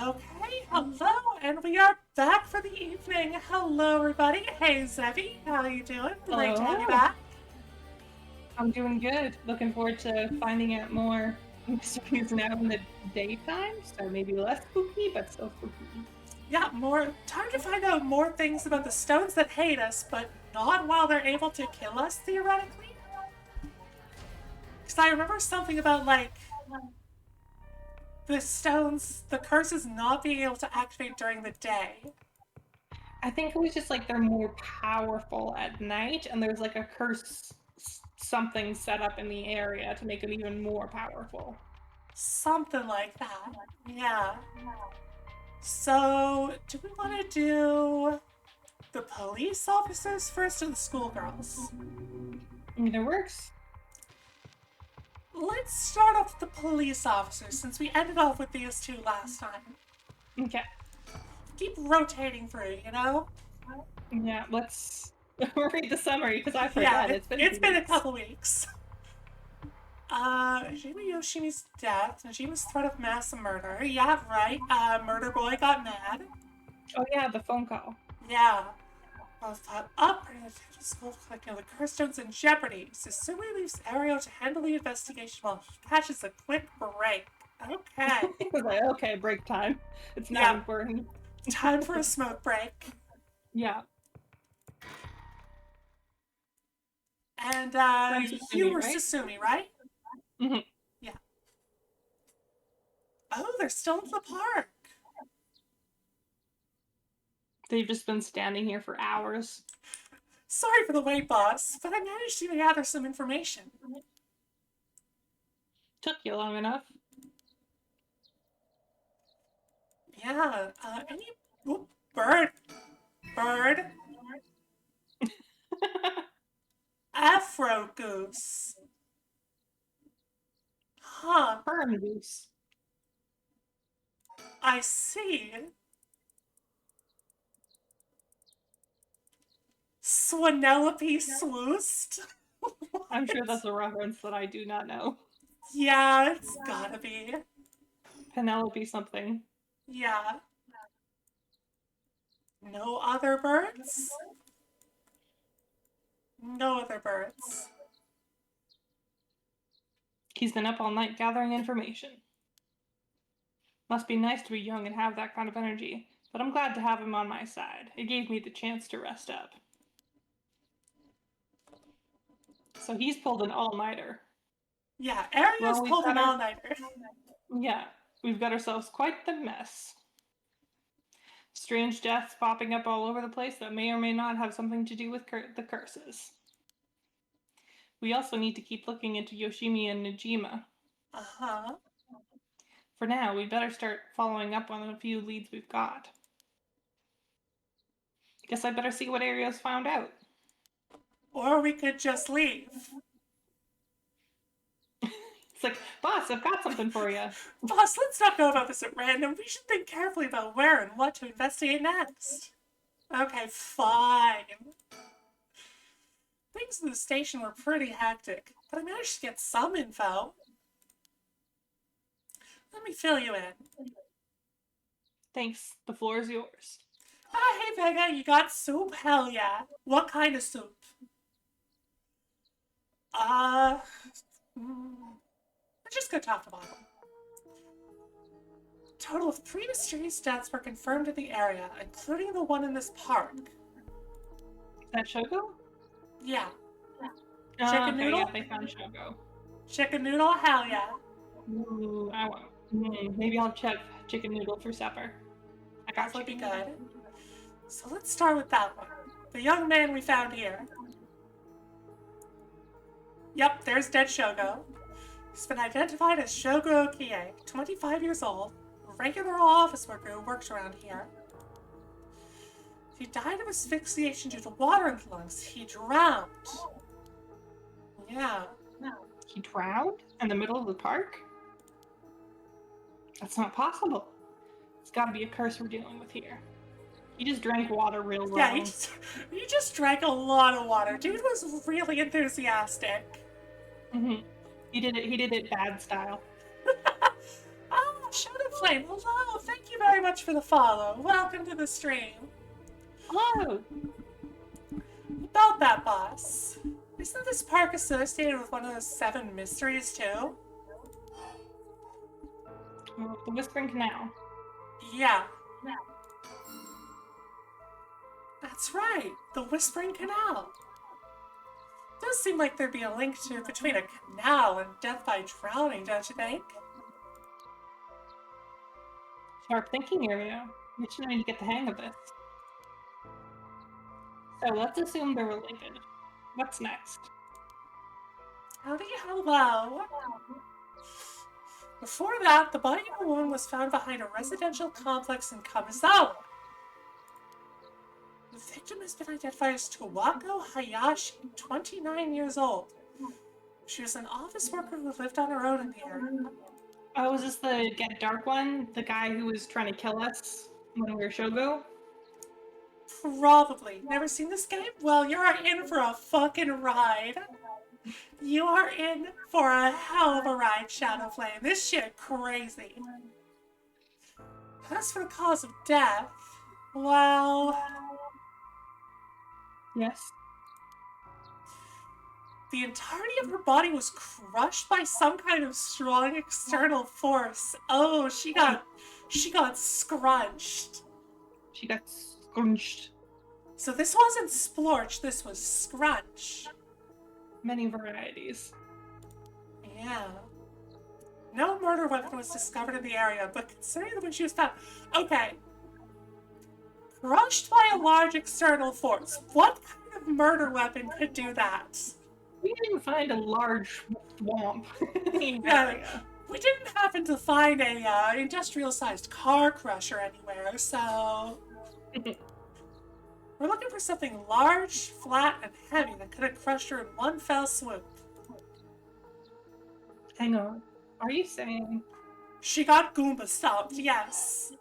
Okay, hello, and we are back for the evening. Hello, everybody. Hey, Zevi, how you doing? Great to have you Hello. back. I'm doing good. Looking forward to finding out more mysteries now in the daytime, so maybe less spooky, but still spooky. Yeah, more time to find out more things about the stones that hate us, but not while they're able to kill us, theoretically. Because I remember something about, like, the stones, the curses not being able to activate during the day. I think it was just like they're more powerful at night, and there's like a curse something set up in the area to make them even more powerful. Something like that. Yeah. So, do we want to do the police officers first or the schoolgirls? Either works. Let's start off with the police officers since we ended off with these two last time. Okay. Keep rotating through, you know? Yeah, let's read the summary because I Yeah, forgot. It's been a it's few been a weeks. couple weeks. Hajime Yoshimi's death, Najima's threat of mass murder. Yeah, right. Murder boy got mad. Oh yeah, the phone call. Yeah. Both thought up and the school collecting the curstones in jeopardy. Susumi leaves Ario to handle the investigation while he catches a quick break. Okay. I was like, okay, break time. It's not Yeah, important. time for a smoke break. Yeah. And That's you Susumi, were right? Susumi, right? Hmm. Yeah. Oh, they're still in the park. They've just been standing here for hours. Sorry for the wait, boss, but I managed to gather some information. Took you long enough. Yeah, any... Oop, bird. Bird. Afro goose. Huh, Burn goose. I see. Swanelope swoost? I'm What? sure that's a reference that I do not know. Yeah, it's gotta be. Penelope something. Yeah. No other birds? No other birds. He's been up all night gathering information. Must be nice to be young and have that kind of energy, but I'm glad to have him on my side. It gave me the chance to rest up. So he's pulled an all-nighter. Yeah, Ario's Well, we've pulled an got our... all-nighter. Yeah, we've got ourselves quite the mess. Strange deaths popping up all over the place that may or may not have something to do with the curses. We also need to keep looking into Yoshimi and Najima. Uh-huh. For now, we'd better start following up on the few leads we've got. Guess I better see what Ario's found out. Or we could just leave. It's like, boss, I've got something for you. Boss, let's not go about this at random. We should think carefully about where and what to investigate next. Okay, fine. Things in the station were pretty hectic, but I managed to get some info. Let me fill you in. Thanks, the floor is yours. Ah, hey Vega, you got soup? Hell yeah. What kind of soup? Uh, let's just go top to bottom. A total of 3 mysterious deaths were confirmed in the area, including the one in this park. Is that Shogo? Yeah. Oh, Chicken okay, yeah, noodle? they found Shogo. Chicken noodle? Hell yeah. Ooh, I want. Maybe I'll check chicken noodle for supper. I got That would be chicken good. noodle. So let's start with that one. The young man we found here. Yep, there's dead Shogo. He's been identified as Shogo Okie, 25 years old, a regular office worker who works around here. He died of asphyxiation due to water in the lungs. He drowned. Yeah. He drowned in the middle of the park? That's not possible. It's gotta be a curse we're dealing with here. He just drank water real Yeah, wrong. he just drank a lot of water. Dude was really enthusiastic. He did it bad style. Ah, Shadow Flame, hello, thank you very very much for the follow. Welcome to the stream. Hello. About that, boss. Isn't this park associated with one of those 7 mysteries, too? The Whispering Canal. Yeah. That's right, the Whispering Canal. Does seem like there'd be a link between a canal and death by drowning, don't you think? Sharp thinking area. We should need to get the hang of this. So let's assume they're related. What's next? Howdy, hello. Before that, the body of a woman was found behind a residential complex in Kamizawa. The victim has been identified as Towako Hayashi, 29 years old. She was an office worker who lived on her own in the area. Oh, is this the Get Dark one? The guy who was trying to kill us when we were Shogo? Probably. Never seen this game? Well, you're in for a fucking ride. You are in for a hell of a ride, Shadowflame. This shit crazy. As for the cause of death, well... Yes. The entirety of her body was crushed by some kind of strong external force. Oh, she got scrunched. She got scrunched. So this wasn't splorch, this was scrunch. Many varieties. Yeah. No murder weapon was discovered in the area, but considering that when she was found... Okay. Crushed by a large external force. What kind of murder weapon could do that? We didn't find a large swamp in the Yeah, area. we didn't happen to find a industrial-sized car crusher anywhere, so... We're looking for something large, flat, and heavy that could have crushed her in one fell swoop. Hang on. Are you saying She got Goomba stomped, yes.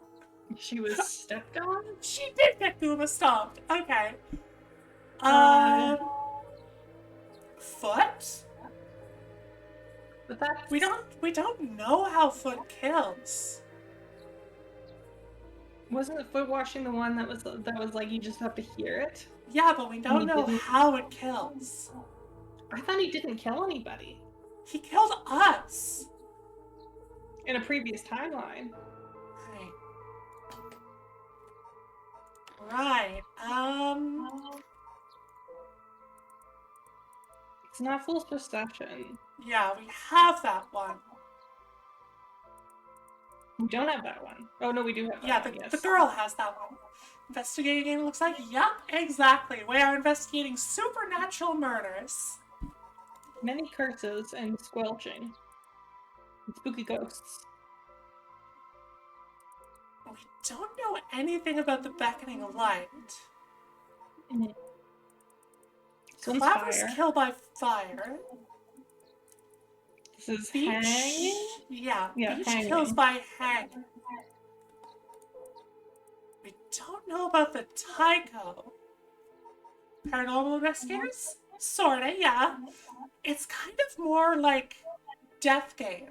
she was stepped on? She did get Goomba stomped. Okay. Foot? But that We don't know how Foot kills. wasn't foot washing the one that was like you just have to hear it. Yeah, but we don't He know didn't- how it kills. I thought he didn't kill anybody He killed us. in a previous timeline. Right. It's not full perception. Yeah, we have that one. We don't have that one. Oh no, we do have that Yeah, one, the yes. girl has that one. Investigating, it looks like. Yep, exactly. We are investigating supernatural murders. Many curses and squelching. And spooky ghosts. We don't know anything about the beckoning light. Mm-hmm. This one's Claver's fire. killed by fire. This is Beach. hanging. Yeah, Beach hanging. kills by hanging. We don't know about the Tycho. Paranormal investigators? Sorta, yeah. It's kind of more like Death Game.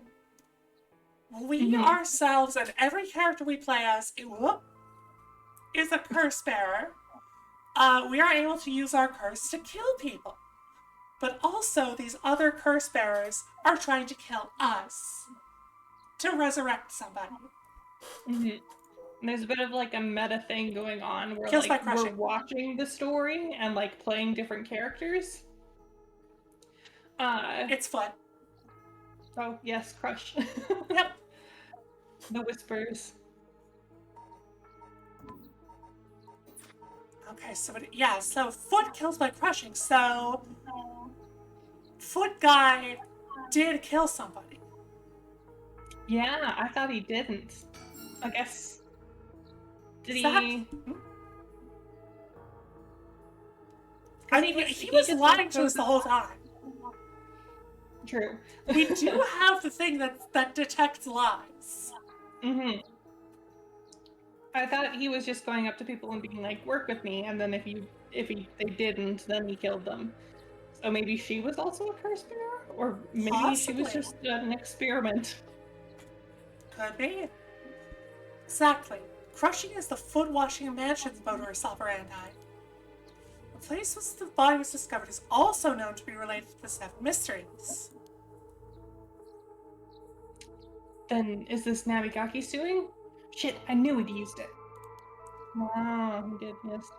We ourselves and every character we play as is a curse bearer. We are able to use our curse to kill people. But also, these other curse bearers are trying to kill us. To resurrect somebody. Mm-hmm. And there's a bit of like a meta thing going on where Kills by like we're crushing. watching the story and like playing different characters. It's fun. Oh yes, crush. Yep. The whispers. Okay, so Foot kills by crushing, so Foot guy did kill somebody. Yeah, I thought he didn't. I guess. Did Is that- he? I mean, he was lying to us the whole time. True. We do have the thing that detects lies. Mm-hmm. I thought he was just going up to people and being like, "Work with me," and then if they didn't, then he killed them. So maybe she was also a curse bearer, or maybe she was Possibly. just an experiment. Could be. Exactly. crushing as the foot washing mansion's modus operandi. The place where the body was discovered is also known to be related to the Seven Mysteries. Then is this Nabigaki suing? Shit, I knew he'd used it. Wow, he did, yes.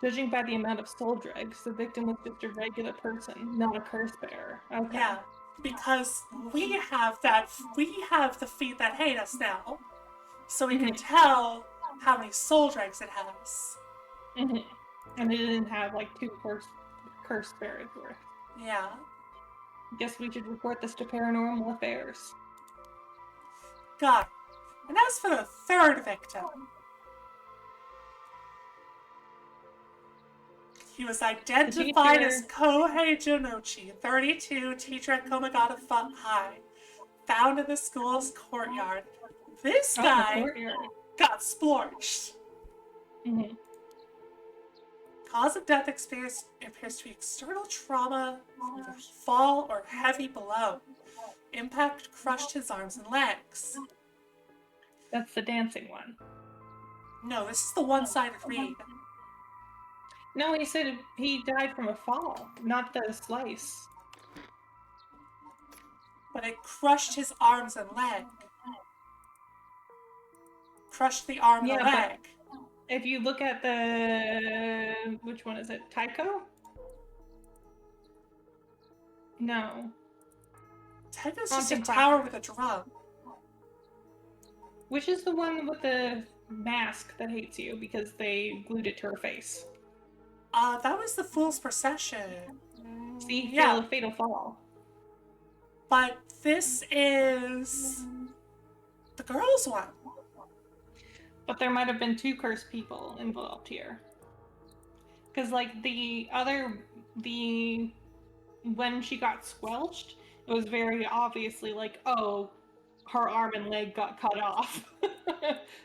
Judging by the amount of soul dregs, the victim was just a regular person, not a curse bearer. Okay. Yeah, because we have the feet that hate us now, so we can tell how many soul dregs it has. And they didn't have like 2 curse bearers worth. Yeah. Guess we should report this to Paranormal Affairs. God. And as for the third victim, he was identified as Kohei Jonochi, 32, teacher at Komagata High, found in the school's courtyard. This guy got splorched. Cause of death appears to be external trauma, either fall or heavy blow. Impact crushed his arms and legs. That's the dancing one. No, this is the one-sided read. No, he said he died from a fall, not the slice. But it crushed his arms and leg. Crushed the arm and the leg. If you look at the... which one is it? Taiko? No. Taiko's just a tower with a drum. Which is the one with the mask that hates you because they glued it to her face? That was the Fool's Procession. See? Yeah. Fatal Fall. But this is the girl's one. But there might have been 2 cursed people involved here. Because, like, when she got squelched, it was very obviously like, oh, her arm and leg got cut off.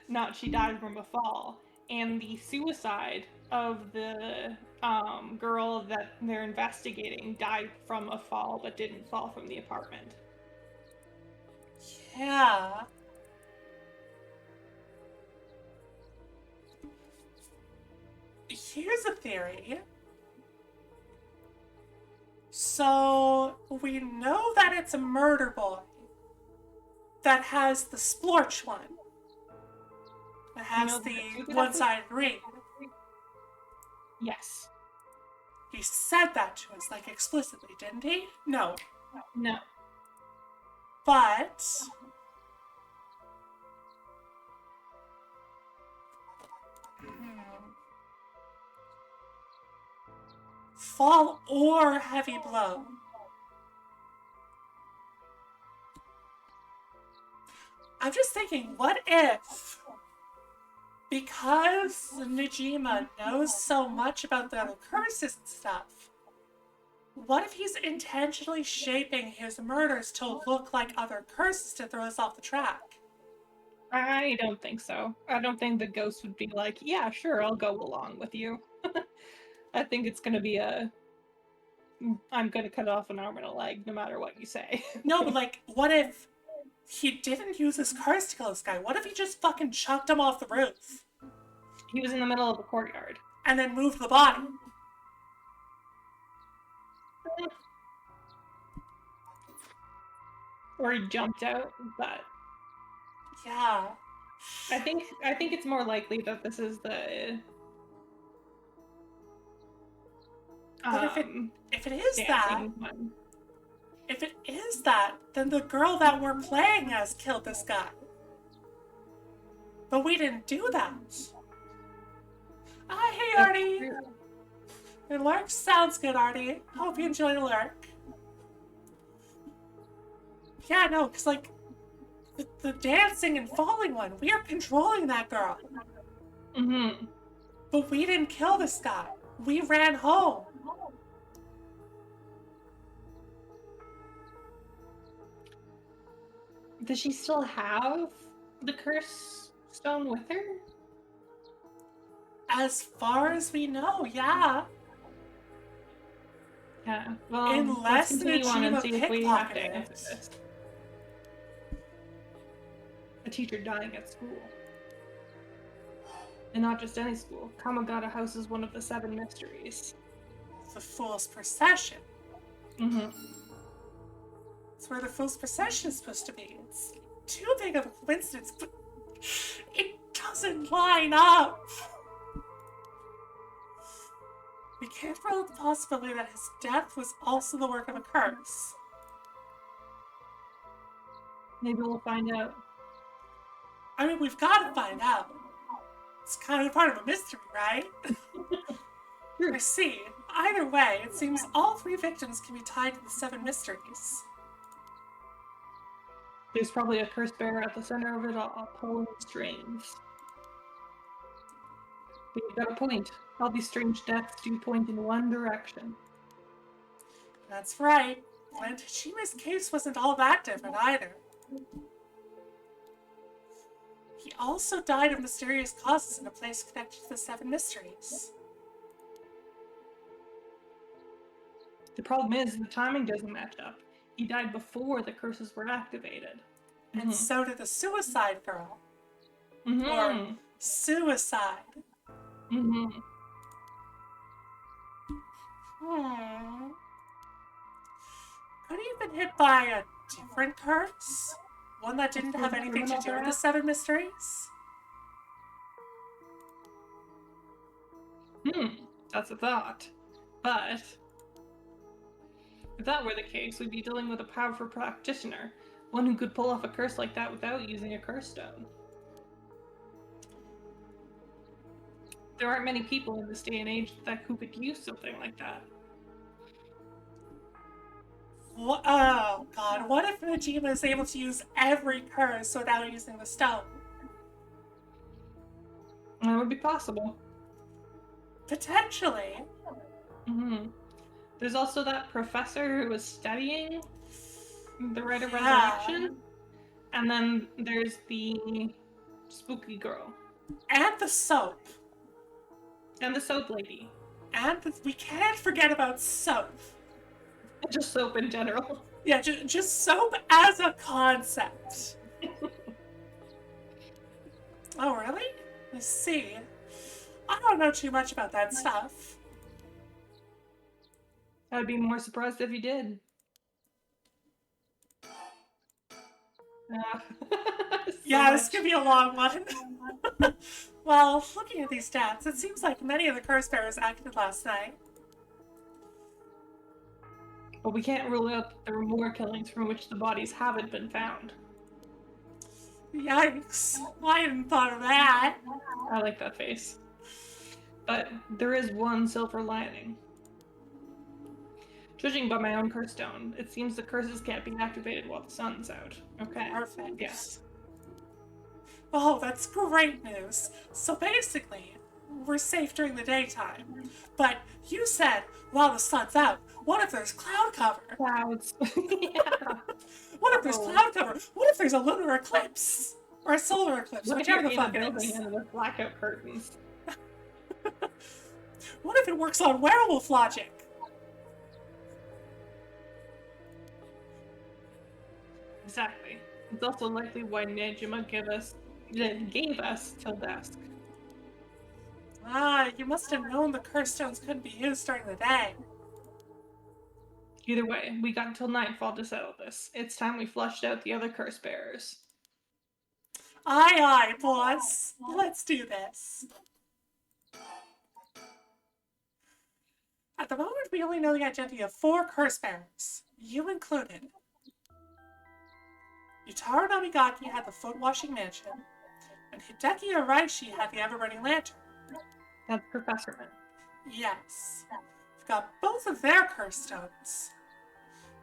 Not she died from a fall. And the suicide of the girl that they're investigating died from a fall, but didn't fall from the apartment. Yeah. Here's a theory. So, we know that it's a murder boy that has the splorch one. That has the one-sided ring. Yes. He said that to us, like, explicitly, didn't he? No. No. But... fall or heavy blow. I'm just thinking, what if, because Nijima knows so much about the other curses and stuff, what if he's intentionally shaping his murders to look like other curses to throw us off the track? I don't think so. I don't think the ghost would be like, yeah, sure, I'll go along with you. I think it's going to be I'm going to cut off an arm and a leg no matter what you say. No, but like, what if he didn't use his curse to kill this guy? What if he just fucking chucked him off the roof? He was in the middle of the courtyard. And then moved the body. Or he jumped out, but... Yeah. I think it's more likely that this is the... But if it is that, one. If it is that, then the girl that we're playing as killed this guy. But we didn't do that. Hey Artie! Your lurk sounds good, Artie. Hope you enjoy the lurk. Yeah, no, because like, the dancing and falling one, we are controlling that girl. Mm-hmm. But we didn't kill this guy. We ran home. Does she still have the curse stone with her? As far as we know, yeah. Yeah. Well, unless let's continue on and see if we have to pickpocketed answer this. a teacher dying at school. And not just any school. Kamagata House is one of the 7 mysteries. The Fool's Procession. Mm-hmm. It's where the Fool's Procession is supposed to be. It's too big of a coincidence, but it doesn't line up. We can't rule out the possibility that his death was also the work of a curse. Maybe we'll find out. I mean, we've got to find out. It's kind of part of a mystery, right? Sure. I see. Either way, it seems all 3 victims can be tied to the 7 mysteries. There's probably a curse bearer at the center of it all, pulling strings. But you've got a point. All these strange deaths do point in one direction. That's right. And Hachime's case wasn't all that different either. He also died of mysterious causes in a place connected to the 7 mysteries. The problem is the timing doesn't match up. He died before the curses were activated. And so did the suicide girl. Mm-hmm. Or suicide. Mm-hmm. Could he have been hit by a different curse? One that didn't have anything to do with the 7 mysteries? That's a thought. But if that were the case, we'd be dealing with a powerful practitioner. One who could pull off a curse like that without using a curse stone. There aren't many people in this day and age who could use something like that. Oh god, what if Najima is able to use every curse without using the stone? That would be possible. Potentially. There's also that professor who was studying the Rite of Resurrection. And then there's the spooky girl. And the soap. And the soap lady. And we can't forget about soap. Just soap in general. Yeah, just soap as a concept. Oh, really? Let's see. I don't know too much about that stuff. I'd be more surprised if you did. Yeah, this could be a long one. Well, looking at these stats, it seems like many of the curse bearers acted last night. But we can't rule out that there were more killings from which the bodies haven't been found. Yikes. I hadn't thought of that. I like that face. But there is one silver lining. Judging by my own curse stone, it seems the curses can't be activated while the sun's out. Okay. Perfect. Yes. Oh, that's great news. So basically, we're safe during the daytime. But you said, while the sun's out, what if there's cloud cover? Clouds. Yeah. What if there's cloud cover? What if there's a lunar eclipse? Or a solar eclipse? Whichever the fuck it is. And with blackout curtains. What if it works on werewolf logic? Exactly. It's also likely why Nejima gave us till dusk. Ah, you must have known the curse stones couldn't be used during the day. Either way, we got until nightfall to settle this. It's time we flushed out the other curse bearers. Aye, aye, boss. Let's do this. At the moment, we only know the identity of 4 curse bearers, you included. Yutaro Namigaki had the foot-washing mansion, and Hideki Araishi had the ever-burning lantern. That's Professor Man. Yes. We've got both of their curse stones.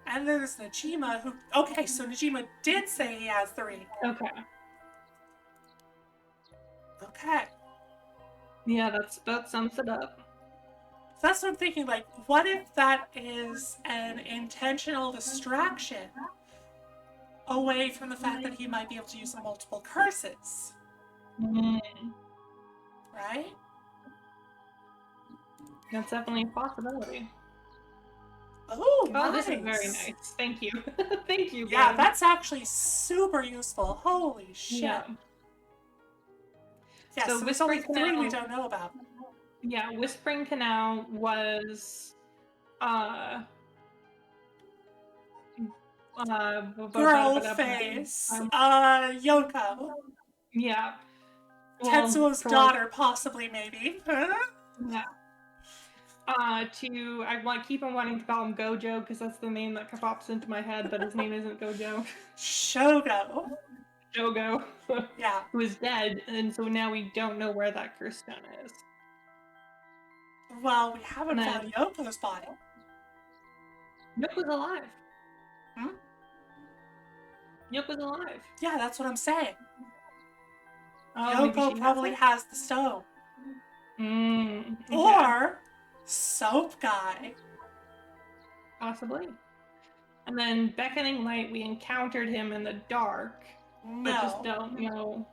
And there's Najima, who... Okay, so Najima did say he has 3. Okay. Okay. Yeah, that sums it up. So that's what I'm thinking, like, what if that is an intentional distraction away from the fact that he might be able to use multiple curses? Right? That's definitely a possibility. Oh, Oh, nice. this is very nice. Thank you. Thank you, Yeah, game. that's actually super useful. Holy shit. Yeah. Yeah, So so there's only Whispering 3 we Canal. don't know about. Yeah, Whispering Canal was uh Girl face. Yoko. yeah. Well, Tetsuo's for like, daughter, possibly, maybe. Huh? yeah. I want keep on wanting to call him Gojo because that's the name that pops into my head, but his name isn't Gojo. Shogo. Jogo, Yeah. who is dead, and so now we don't know where that curse stone is. Well, we And haven't found then Yoko's body. Yoko's alive. Hmm? Yoko's alive. Yeah, that's what I'm saying. Oh, maybe Yoko she has probably it? has the stone. Okay. Or Soap Guy. Possibly. And then Beckoning Light, we encountered him in the dark, but just No. don't know.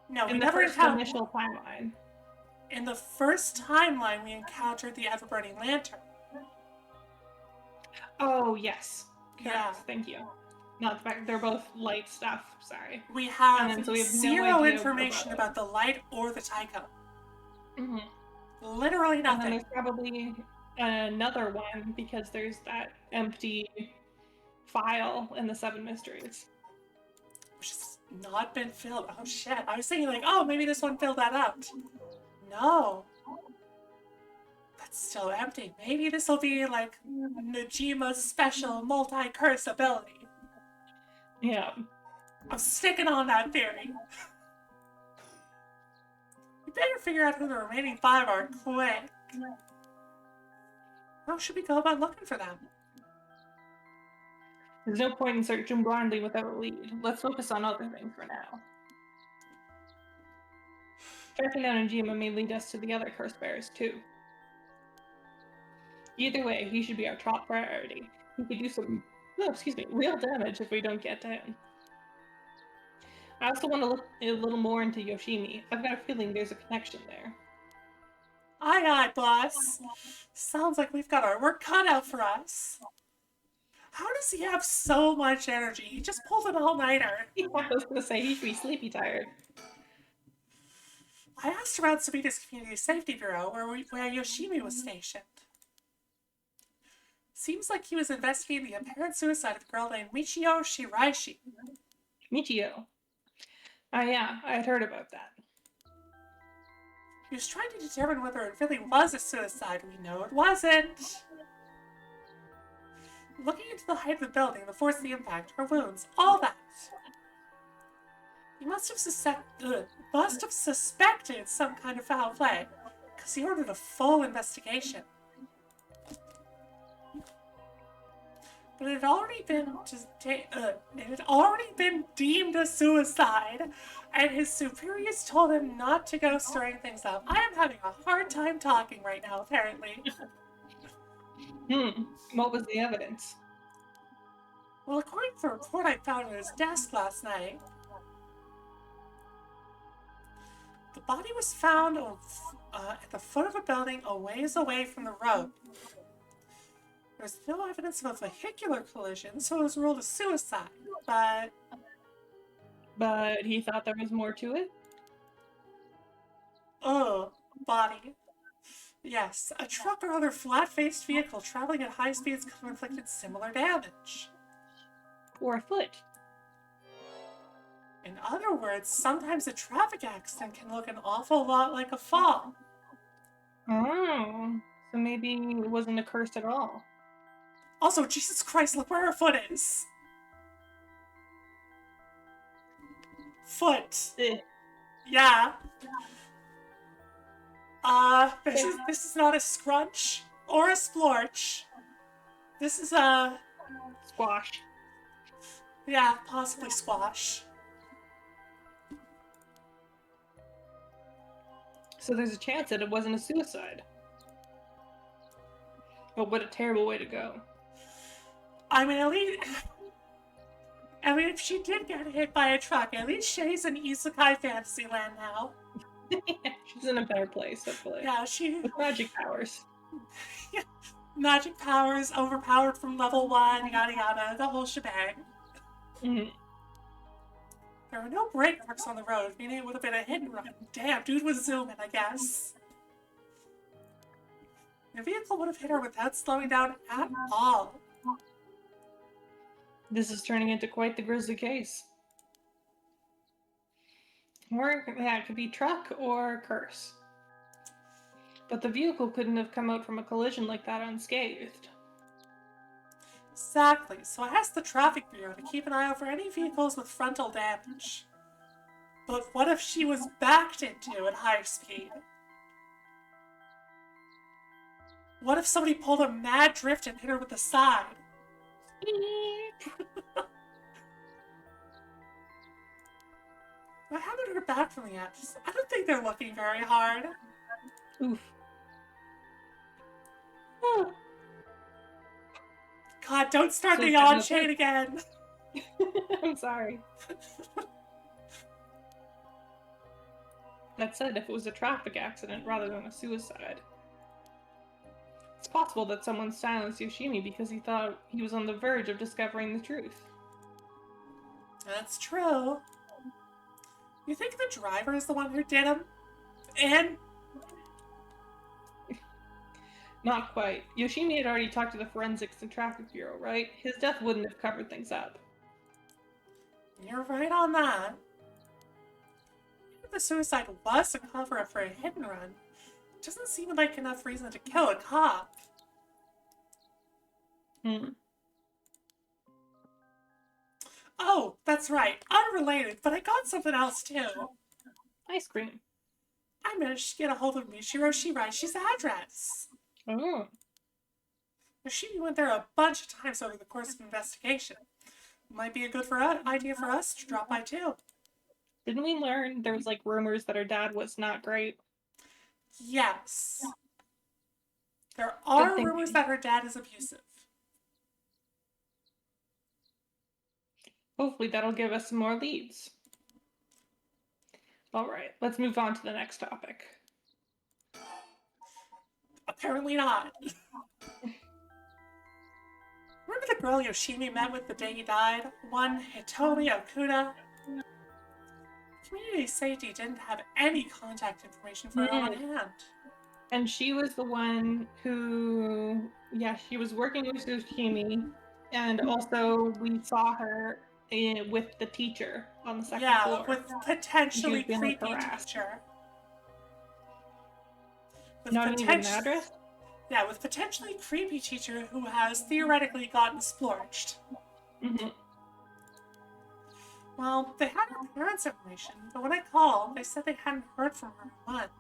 No, we In the never first encountered. initial timeline. In the first timeline, we encountered the ever-burning lantern. Oh, yes. Correct. Yeah. Thank you. Not the fact they're both light stuff. Sorry. We And have then, so we have no zero idea information about the light or the Taiko. Mm-hmm. Literally And then nothing. there's probably another one because there's that empty file in the Seven Mysteries. Which has not been filled. Oh shit. I was thinking like, oh, maybe this one filled that out. No. That's still empty. Maybe this will be like Nojima's special multi-curse ability. Yeah. I'm sticking on that theory. We better figure out who the remaining 5 are quick. How should we go about looking for them? There's no point in searching blindly without a lead. Let's focus on other things for now. Tracking down Ojima may lead us to the other curse bearers too. Either way, he should be our top priority. He could do some, real damage if we don't get to him. I also want to look a little more into Yoshimi. I've got a feeling there's a connection there. Aye, aye, boss. Sounds like we've got our work cut out for us. How does he have so much energy? He just pulled an all-nighter. I was gonna say he should be sleepy tired. I asked around Sabita's Community Safety Bureau where Yoshimi was stationed. Seems like he was investigating the apparent suicide of a girl named Michio Shiraishi. Michio. Yeah, I had heard about that. He was trying to determine whether it really was a suicide. We know it wasn't. Looking into the height of the building, the force of the impact, her wounds, all that. He must have suspected some kind of foul play, because he ordered a full investigation. But it had already been deemed a suicide, and his superiors told him not to go stirring things up. I am having a hard time talking right now, apparently. What was the evidence? Well, according to the report I found on his desk last night, the body was found at the foot of a building a ways away from the road. There was no evidence of a vehicular collision, so it was ruled a suicide, but... But he thought there was more to it? Oh, body. Yes, a truck or other flat-faced vehicle traveling at high speeds could have inflicted similar damage. Or a foot? In other words, sometimes a traffic accident can look an awful lot like a fall. Oh, so maybe it wasn't a curse at all. Also, Jesus Christ, look where her foot is! Foot. Yeah. This is not a scrunch or a splorch. This is a... Squash. Yeah, possibly squash. So there's a chance that it wasn't a suicide. But what a terrible way to go. I mean, at least... I mean, if she did get hit by a truck, at least she's in Isekai Fantasyland now. She's in a better place, hopefully. Yeah, she... With magic powers. Yeah. magic powers overpowered from level 1, yada yada, the whole shebang. Mhm. There were no brake marks on the road, meaning it would have been a hit and run. Damn, dude was zooming, I guess. The vehicle would have hit her without slowing down at all. This is turning into quite the grisly case. Or yeah, it could be truck or curse. But the vehicle couldn't have come out from a collision like that unscathed. Exactly, so I asked the traffic bureau to keep an eye out for any vehicles with frontal damage. But what if she was backed into at high speed? What if somebody pulled a mad drift and hit her with the side? I haven't heard back from the apps. I don't think they're looking very hard. Oof. God, don't start So the it's got on no chain good. again. I'm sorry. That said, if it was a traffic accident rather than a suicide, it's possible that someone silenced Yoshimi because he thought he was on the verge of discovering the truth. That's true. You think the driver is the one who did him? And Not quite. Yoshimi had already talked to the forensics and traffic bureau, right? His death wouldn't have covered things up. you're right on that. If the suicide was a cover-up for a hit and run, it doesn't seem like enough reason to kill a cop. Oh, that's right. Unrelated, but I got something else too. Ice cream. I managed to get a hold of Michiro Shiraishi's address. Oh. She went there a bunch of times over the course of the investigation. Might be a good idea for us to drop by too. Didn't we learn there was like rumors that her dad was not great? Yes. There are thinking. rumors that her dad is abusive. Hopefully that'll give us some more leads. Alright, let's move on to the next topic. Apparently not. Remember the girl Yoshimi met with the day he died? One Hitomi Okuda? Community safety didn't have any contact information for her on hand. And she was the one who, yeah, she was working with Yoshimi, and also we saw her with the teacher on the second floor. Yeah, with potentially being, like, creepy harassed. teacher. With Not even an address? Yeah, with potentially creepy teacher who has theoretically gotten splorched. Mm-hmm. Well, they had her parents' information, but when I called, they said they hadn't heard from her in a month.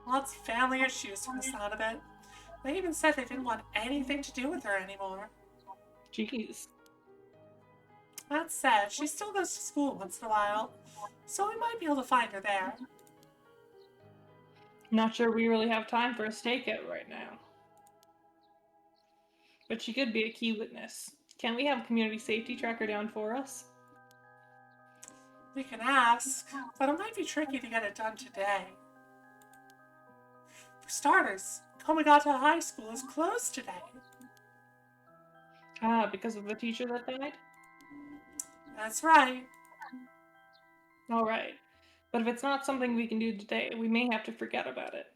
Lots of family issues from the sound of it. They even said they didn't want anything to do with her anymore. Jeez. That said, she still goes to school once in a while, so we might be able to find her there. Not sure we really have time for a stakeout right now. But she could be a key witness. Can we have community safety track her down for us? We can ask, but it might be tricky to get it done today. For starters, Komigata High School is closed today. Ah, because of the teacher that died? That's right. Alright. But if it's not something we can do today, we may have to forget about it.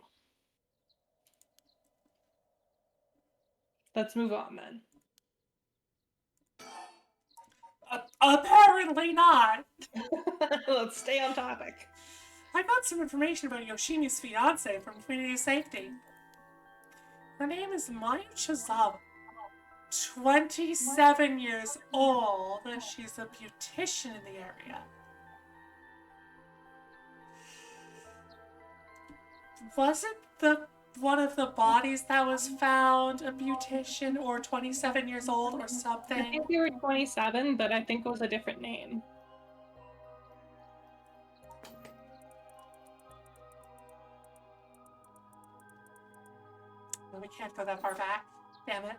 Let's move on then. Apparently not. Let's stay on topic. I got some information about Yoshimi's fiance from Community Safety. Her name is Maya Chizawa. 27 years old, and she's a beautician in the area. Wasn't one of the bodies that was found a beautician or 27 years old or I something? think we were 27, but I think it was a different name. Well, we can't go that far back. Damn it.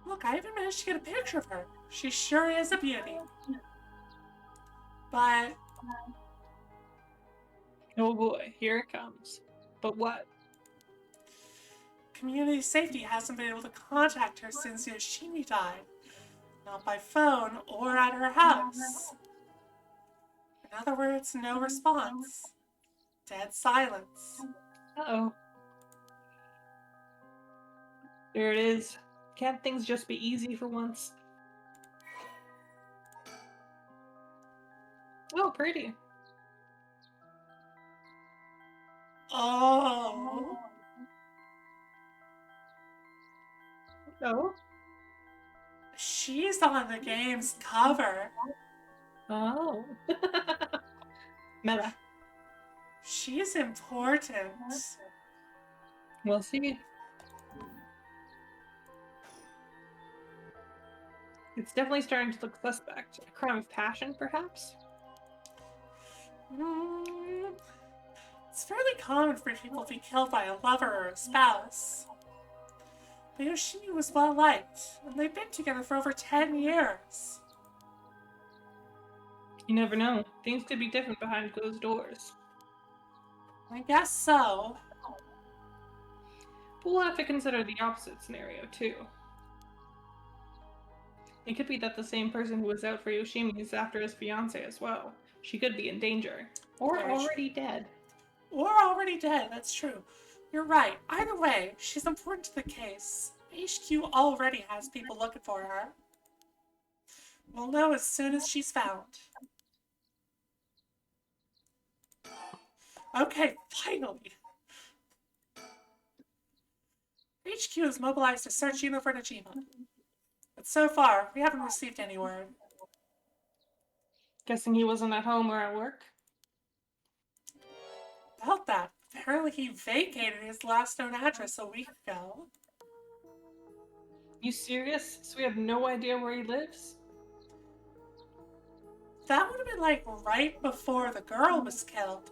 Look, I even managed to get a picture of her. She sure is a beauty. But Oh boy, here it comes. But what? Community safety hasn't been able to contact her since Yoshimi died. Not by phone or at her house. In other words, no response. Dead silence. Uh-oh. There it is. Can't things just be easy for once? Oh, pretty. Oh. Oh? She's on the game's cover. Oh. Meta. She's important. We'll see. It's definitely starting to look suspect. A crime of passion, perhaps? Mm, it's fairly common for people to be killed by a lover or a spouse. But Yoshimi was well liked, and they've been together for over 10 years. You never know. Things could be different behind closed doors. I guess so. But we'll have to consider the opposite scenario, too. It could be that the same person who was out for Yoshimi is after his fiancée as well. She could be in danger. Or Very already dead. Or already dead, that's true. You're right. Either way, she's important to the case. HQ already has people looking for her. We'll know as soon as she's found. Okay, finally. HQ has mobilized a search unit for Najima. But so far, we haven't received any word. Guessing he wasn't at home or at work? About that, apparently he vacated his last known address a week ago. You serious? So we have no idea where he lives? That would have been like right before the girl was killed.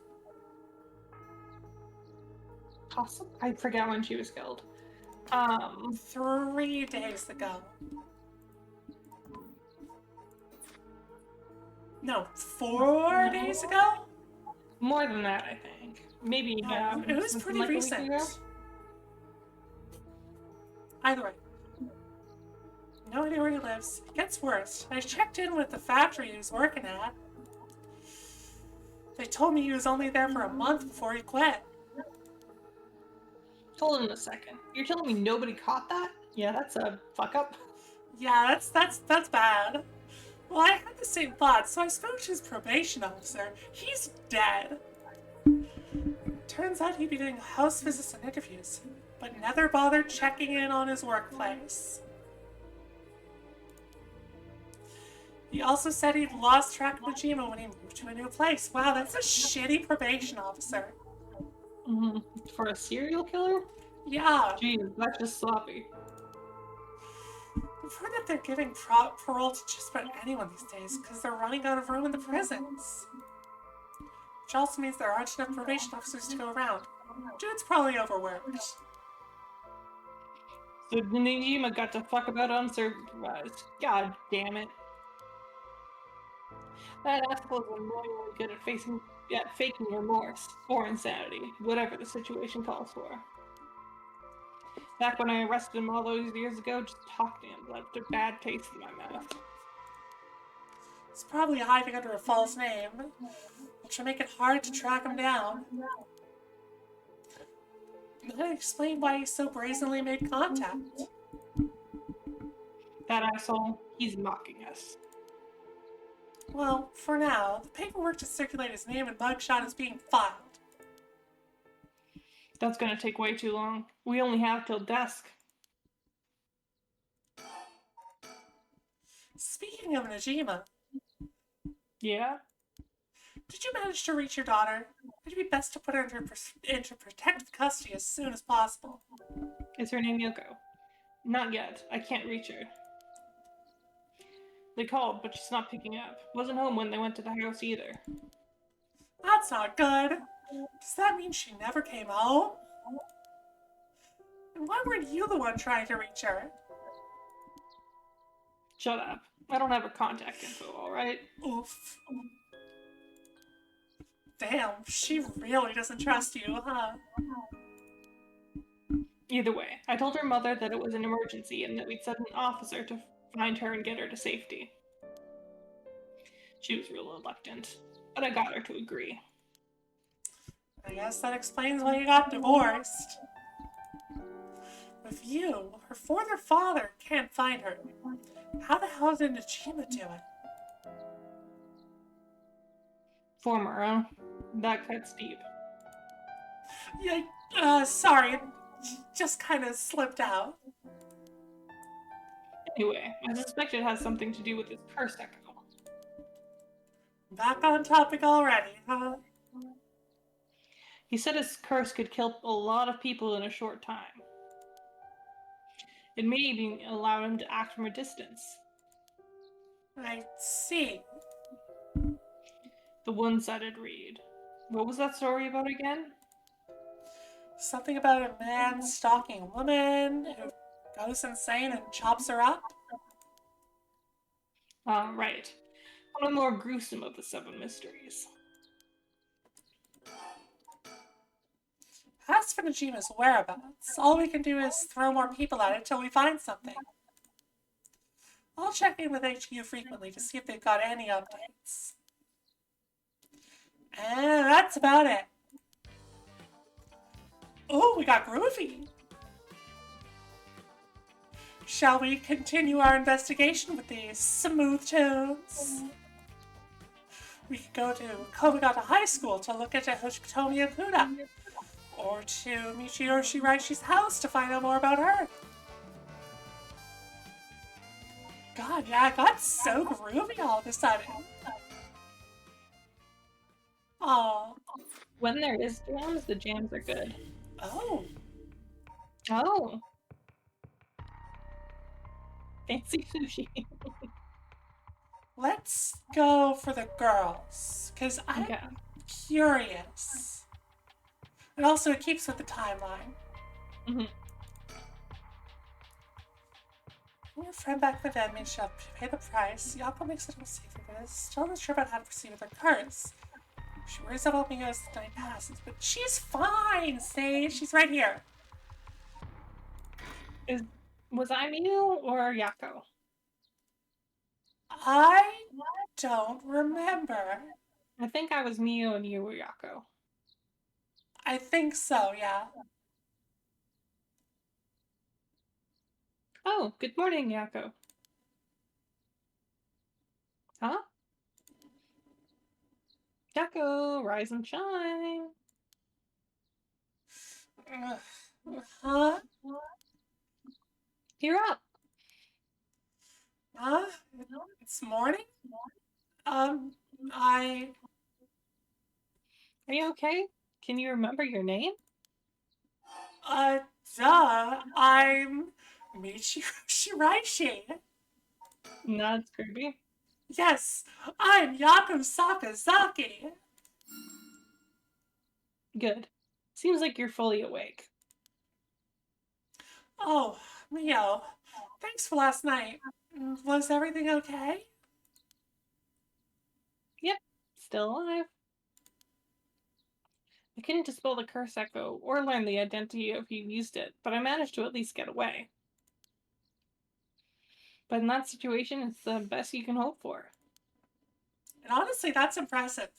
Awesome. I forget when she was killed. 3 days ago. No, 4 days ago? More than that, I think. Maybe, yeah. It was pretty like recent. Either way. No idea where he lives. It gets worse. I checked in with the factory he was working at. They told me he was only there for a month before he quit. Hold on a second. You're telling me nobody caught that? Yeah, that's a fuck up. Yeah, that's bad. Well, I had the same thought, so I spoke to his probation officer. He's dead. Turns out he'd be doing house visits and interviews, but never bothered checking in on his workplace. He also said he'd lost track of Najima when he moved to a new place. Wow, that's a shitty probation officer. Mm-hmm. For a serial killer? Yeah. Jeez, that's just sloppy. I've heard that they're giving parole to just about anyone these days because they're running out of room in the prisons. Which also means there aren't enough probation officers to go around. Dude's probably overworked. So Najima got to fuck about unsupervised. God damn it. That asshole is annoyingly good at faking remorse or insanity, whatever the situation calls for. Back when I arrested him all those years ago, just talking to him left a bad taste in my mouth. He's probably hiding under a false name, which will make it hard to track him down. That explain why he so brazenly made contact. That asshole, he's mocking us. Well, for now, the paperwork to circulate his name and mugshot is being filed. That's gonna take way too long. We only have till dusk. Speaking of Najima, Yeah? did you manage to reach your daughter? It'd be best to put her into protective custody as soon as possible. Is her name Yoko? Not yet. I can't reach her. They called, but she's not picking up. Wasn't home when they went to the house either. That's not good. Does that mean she never came home? And why weren't you the one trying to reach her? Shut up. I don't have her contact info, alright? Oof. Damn, she really doesn't trust you, huh? Either way, I told her mother that it was an emergency and that we'd send an officer to find her and get her to safety. She was real reluctant, but I got her to agree. I guess that explains why you got divorced. If you, her former father, can't find her, how the hell did Najima do it? Former, huh? That cuts deep. Yeah, sorry, it just kind of slipped out. Anyway, I suspect it has something to do with this curse echo. Back on topic already, huh? He said his curse could kill a lot of people in a short time. It may even allow him to act from a distance. I see. The one-sided read. What was that story about again? Something about a man stalking a woman who goes insane and chops her up? Right. One of the more gruesome of the 7 mysteries. As for Najima's whereabouts, all we can do is throw more people at it till we find something. I'll check in with HQ frequently to see if they've got any updates. And that's about it. Oh, we got groovy. Shall we continue our investigation with these smooth tunes? We could go to Komagata High School to look into Hoshikotomi Okuda, or to Michiyo Shiraishi's house to find out more about her. God, yeah, it got so groovy all of a sudden. Oh. When there is jams, the jams are good. Oh. Oh. Fancy sushi. Let's go for the girls, because I'm curious. And also, it keeps with the timeline. Mm-hmm. Your friend back in the dead means she'll pay the price. Yako makes it all safer, but is still not sure about how to proceed with her curse. She worries about me as the night passes, but she's fine, Sage. She's right here. Was I Miyu or Yako? I don't remember. I think I was Miyu and you were Yako. I think so, yeah. Oh, good morning, Yako. Huh? Yako, rise and shine. Huh? You're up. Huh? It's morning? Are you okay? Can you remember your name? Duh. I'm Michiyo Shiraishi. That's creepy. Yes, I'm Yako Sakazaki. Good. Seems like you're fully awake. Oh, Mio, thanks for last night. Was everything okay? Yep, still alive. I couldn't dispel the curse echo or learn the identity of who used it, but I managed to at least get away. But in that situation, it's the best you can hope for. And honestly, that's impressive.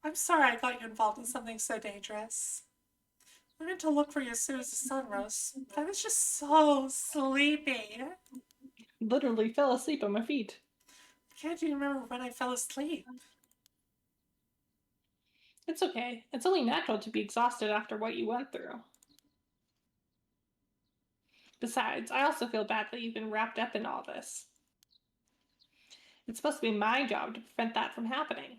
I'm sorry I got you involved in something so dangerous. I went to look for you as soon as the sun rose, but I was just so sleepy. Literally fell asleep at my feet. I can't even remember when I fell asleep. It's okay. It's only natural to be exhausted after what you went through. Besides, I also feel bad that you've been wrapped up in all this. It's supposed to be my job to prevent that from happening.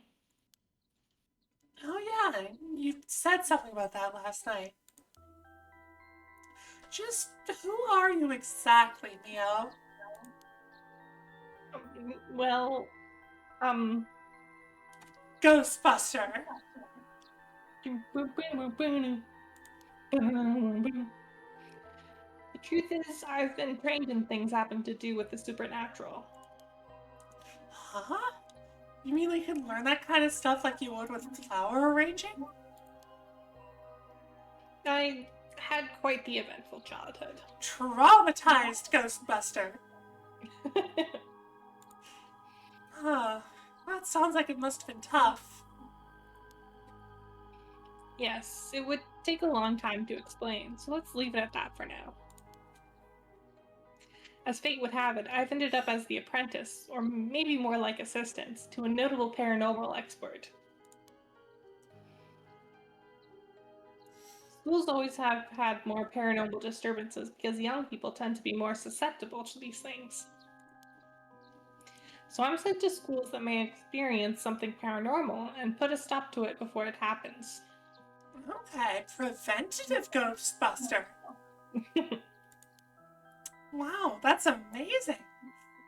Oh yeah, you said something about that last night. Just who are you exactly, Mio? Well, Ghostbuster. The truth is, I've been trained in things having to do with the supernatural. Huh? You mean we can learn that kind of stuff like you would with flower arranging? I had quite the eventful childhood. Traumatized Ghostbuster. Huh. That sounds like it must have been tough. Yes, it would take a long time to explain, so let's leave it at that for now. As fate would have it, I've ended up as the apprentice, or maybe more like assistant, to a notable paranormal expert. Schools always have had more paranormal disturbances because young people tend to be more susceptible to these things. So I'm sent to schools that may experience something paranormal and put a stop to it before it happens. Okay, preventative Ghostbuster. Wow, that's amazing.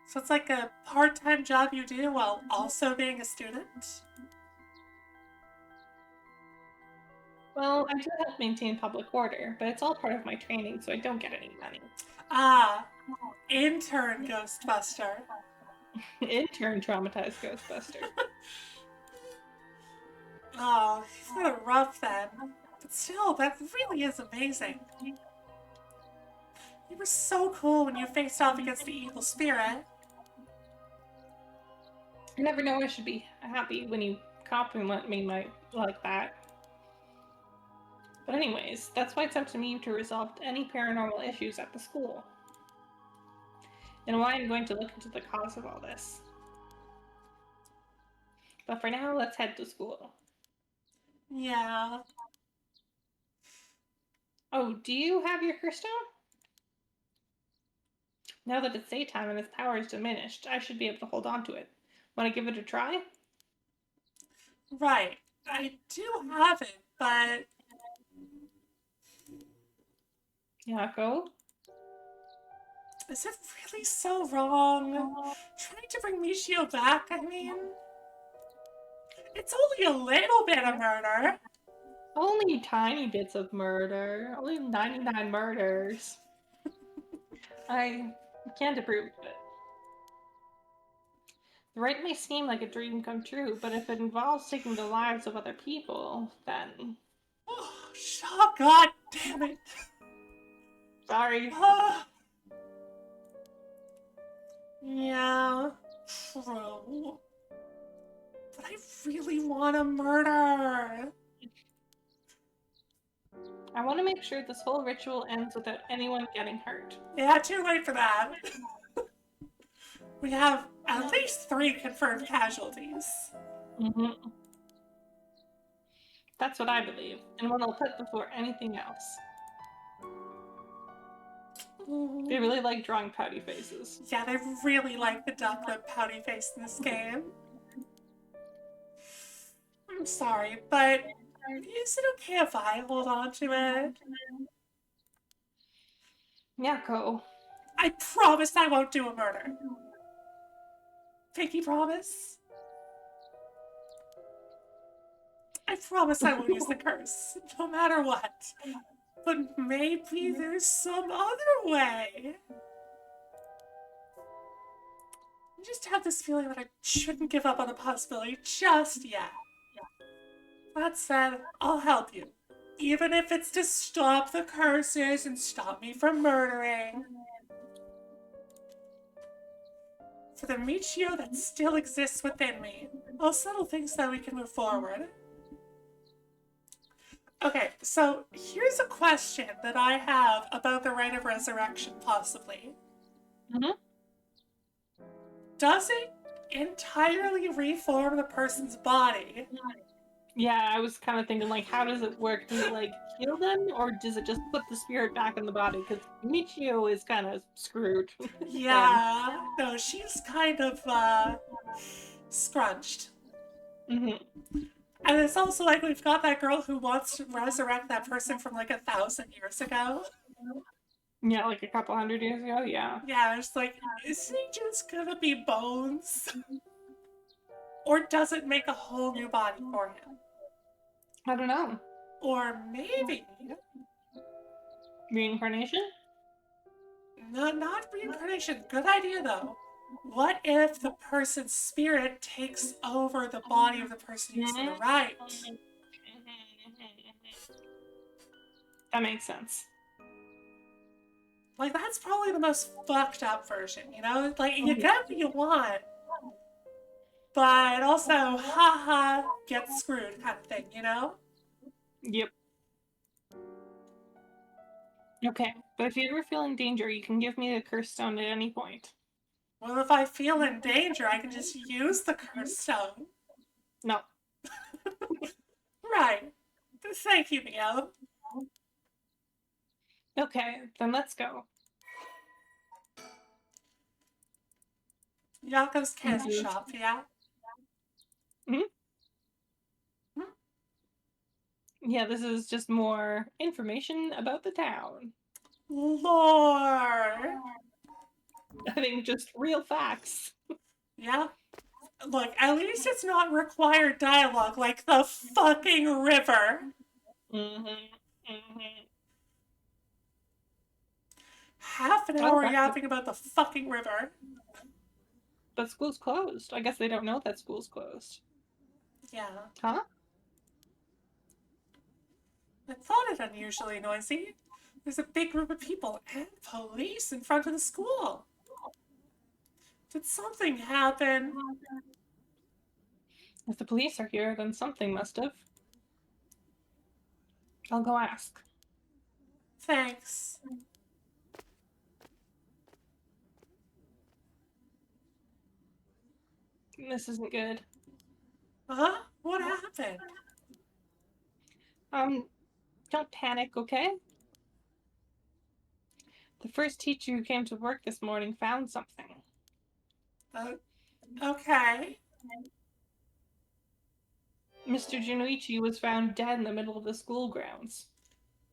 So it's like a part-time job you do while also being a student? Well, I do help maintain public order, but it's all part of my training, so I don't get any money. Ah, intern Ghostbuster. Intern traumatized Ghostbuster. Oh, you've got it rough then. But still, that really is amazing. You were so cool when you faced off against the evil spirit. I never know I should be happy when you compliment me like that. But anyways, that's why it's up to me to resolve any paranormal issues at the school. And why I'm going to look into the cause of all this. But for now, let's head to school. Yeah. Oh, do you have your curse stone? Now that it's daytime and its power is diminished, I should be able to hold on to it. Want to give it a try? Right. I do have it, but Yako? is it really so wrong? Trying to bring Michio back, I mean... It's only a little bit of murder. Only tiny bits of murder. Only 99 murders. I can't approve of it. The rite may seem like a dream come true, but if it involves taking the lives of other people, then... Oh, God damn it. Sorry. Yeah, true. But I really want to murder. I want to make sure this whole ritual ends without anyone getting hurt. Yeah, too late for that. We have at least 3 confirmed casualties. Mm-hmm. That's what I believe, and what I'll put before anything else. They really like drawing pouty faces. Yeah, they really like the ducklet pouty face in this game. I'm sorry, but is it okay if I hold on to it? Yako. I promise I won't do a murder. Pinky promise? I promise I won't use the curse, no matter what. But maybe there's some other way. I just have this feeling that I shouldn't give up on the possibility just yet. That said, I'll help you. Even if it's to stop the curses and stop me from murdering. For the Michio that still exists within me, I'll settle things so we can move forward. Okay, so here's a question that I have about the rite of resurrection, possibly. Mm-hmm. Does it entirely reform the person's body? Yeah, I was kind of thinking, like, how does it work? Does it, like, heal them, or does it just put the spirit back in the body? Because Michio is kind of screwed. Yeah, no, she's kind of, scrunched. Mm-hmm. And it's also like we've got that girl who wants to resurrect that person from like 1,000 years ago. Yeah, like a couple hundred years ago, yeah. Yeah, it's like, is he just gonna be bones? Or does it make a whole new body for him? I don't know. Or maybe... Reincarnation? Not reincarnation. Good idea, though. what if the person's spirit takes over the body of the person who's to the right? That makes sense. Like, that's probably the most fucked up version, you know? Like, you get what you want, but also, haha, get screwed kind of thing, you know? Yep. Okay, but if you ever feel in danger, you can give me the curse stone at any point. Well, if I feel in danger, I can just use the curse stone. No. Right. Thank you, Mio. Okay, then let's go. Yako's candy shop, yeah? Hmm? Hmm? Yeah, this is just more information about the town. Lore! I think just real facts. Yeah? Look, at least it's not required dialogue like the fucking river. Mm-hmm. Mm-hmm. Half an Oh, hour that's good. yapping about the fucking river. But school's closed. I guess they don't know that school's closed. Yeah. Huh? I thought it unusually noisy. There's a big group of people and police in front of the school. Did something happen? If the police are here, then something must have. I'll go ask. Thanks. This isn't good. Huh? What happened? Don't panic, okay? The first teacher who came to work this morning found something. Okay. Mr. Junichi was found dead in the middle of the school grounds.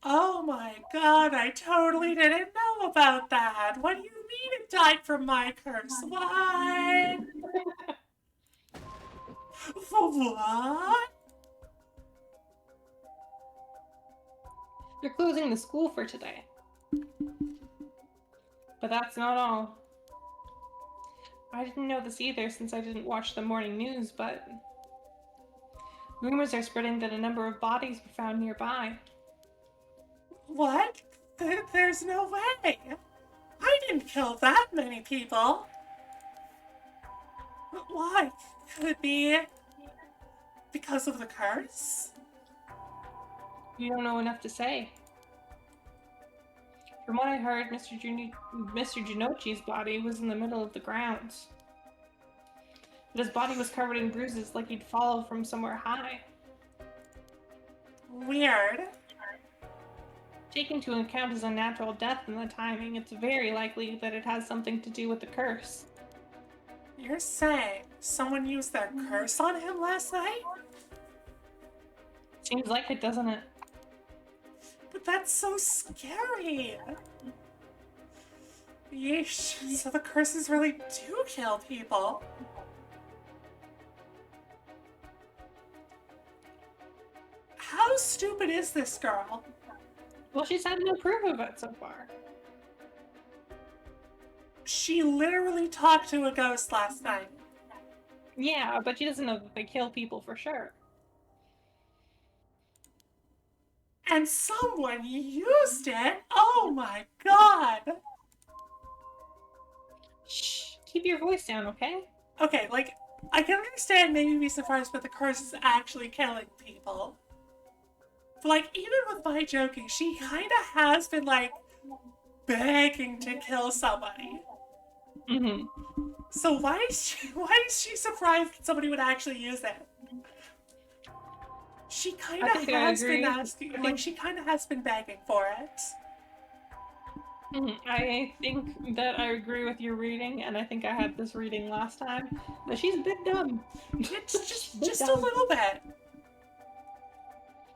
Oh my god, I totally didn't know about that. What do you mean it died from my curse? What? What? They're closing the school for today. But that's not all. I didn't know this either since I didn't watch the morning news, but rumors are spreading that a number of bodies were found nearby. What? There's no way. I didn't kill that many people. Why? Could it be because of the curse? You don't know enough to say. From what I heard, Mr. Jinochi's body was in the middle of the grounds. But his body was covered in bruises like he'd fallen from somewhere high. Weird. Taking into account his unnatural death and the timing, it's very likely that it has something to do with the curse. You're saying someone used their curse on him last night? Seems like it, doesn't it? But that's so scary. Yeesh. So the curses really do kill people. How stupid is this girl? Well, she's had no proof of it so far. She literally talked to a ghost last night. Yeah, but she doesn't know that they kill people for sure. And someone used it? Oh my god! Shh, keep your voice down, okay? Okay, like, I can understand maybe be surprised, but the curse is actually killing people. But, like, even with my joking, she kinda has been, like, begging to kill somebody. Mm-hmm. So why is she surprised that somebody would actually use it? She kind of has been asking, like, she kind of has been begging for it. I think that I agree with your reading, and I think I had this reading last time, but she's a bit dumb. It's just a little bit.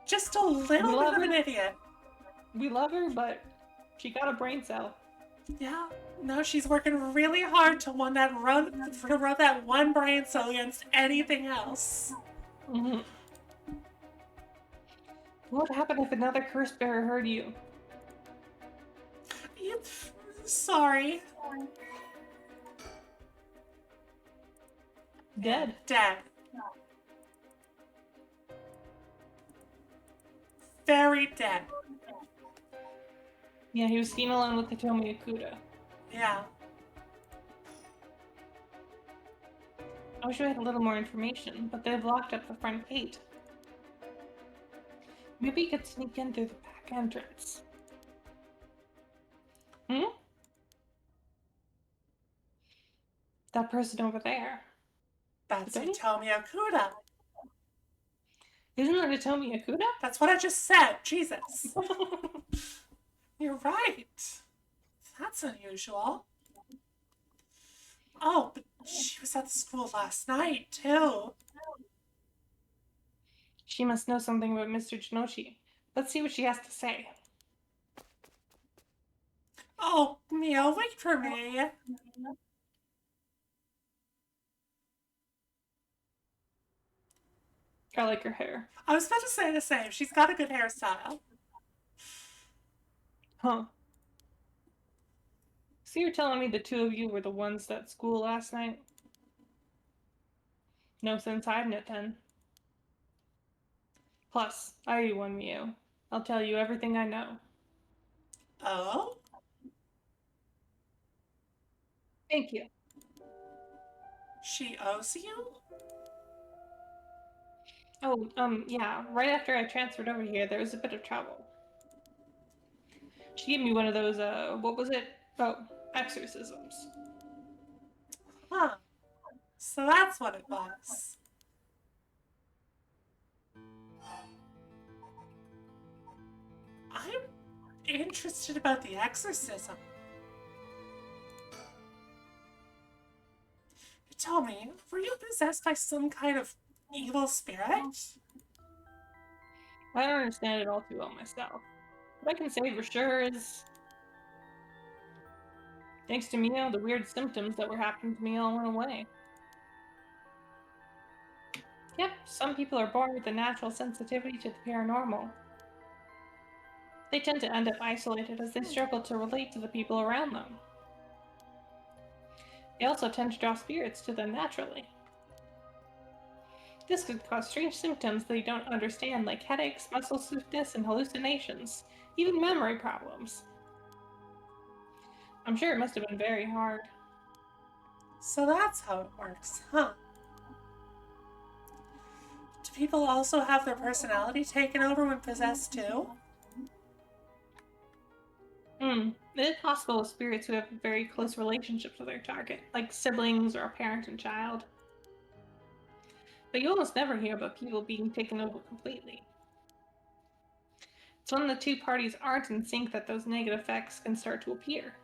Just a little bit of an idiot. We love her, but she got a brain cell. Yeah, no, she's working really hard to run that one brain cell against anything else. Mm-hmm. What would happen if another curse bearer heard you? Yep, sorry. Yeah, Dead. dead. Very dead. Yeah, he was seen alone with Hitomi Okuda. Yeah. I wish we had a little more information, but they've locked up the front gate. Maybe you could sneak in through the back entrance. Hmm? That person over there. That's Hitomi? Hitomi Okuda. Isn't that Hitomi Okuda? That's what I just said. Jesus. You're right. That's unusual. Oh, but she was at the school last night, too. She must know something about Mr. Jinoshi. Let's see what she has to say. Oh, Mia, wait for me. I like her hair. I was about to say the same. She's got a good hairstyle. Huh. So you're telling me the two of you were the ones at school last night? No sense hiding it then. Plus, I owe you one, Mio. I'll tell you everything I know. Oh? Thank you. She owes you? Oh, yeah, right after I transferred over here, there was a bit of trouble. She gave me one of those, what was it? Oh, exorcisms. Huh. So that's what it was. I'm interested about the exorcism. Tell me, were you possessed by some kind of evil spirit? I don't understand it all too well myself. What I can say for sure is, thanks to Mio, the weird symptoms that were happening to me all went away. Yep, some people are born with a natural sensitivity to the paranormal. They tend to end up isolated as they struggle to relate to the people around them. They also tend to draw spirits to them naturally. This could cause strange symptoms they don't understand, like headaches, muscle stiffness, and hallucinations, even memory problems. I'm sure it must have been very hard. So that's how it works, huh? Do people also have their personality taken over when possessed too? It is possible with spirits who have very close relationships with their target, like siblings or a parent and child. But you almost never hear about people being taken over completely. It's when the two parties aren't in sync that those negative effects can start to appear.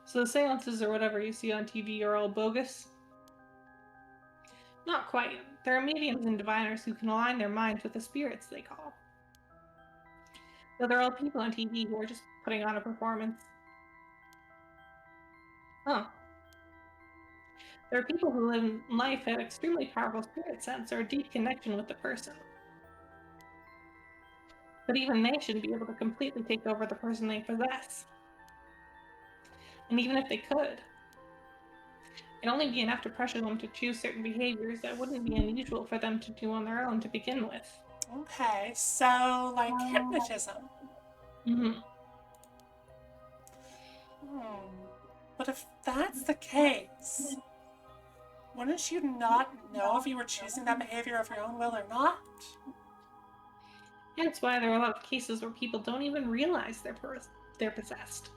So the seances or whatever you see on TV are all bogus? Not quite. There are mediums and diviners who can align their minds with the spirits they call. Though they're all people on TV who are just putting on a performance. Huh. There are people who live life have extremely powerful spirit sense or a deep connection with the person. But even they shouldn't be able to completely take over the person they possess. And even if they could, it'd only be enough to pressure them to choose certain behaviors that wouldn't be unusual for them to do on their own to begin with. Okay, so like hypnotism. Mm-hmm. Hmm. But if that's the case, wouldn't you not know if you were choosing that behavior of your own will or not? Hence why there are a lot of cases where people don't even realize they're possessed.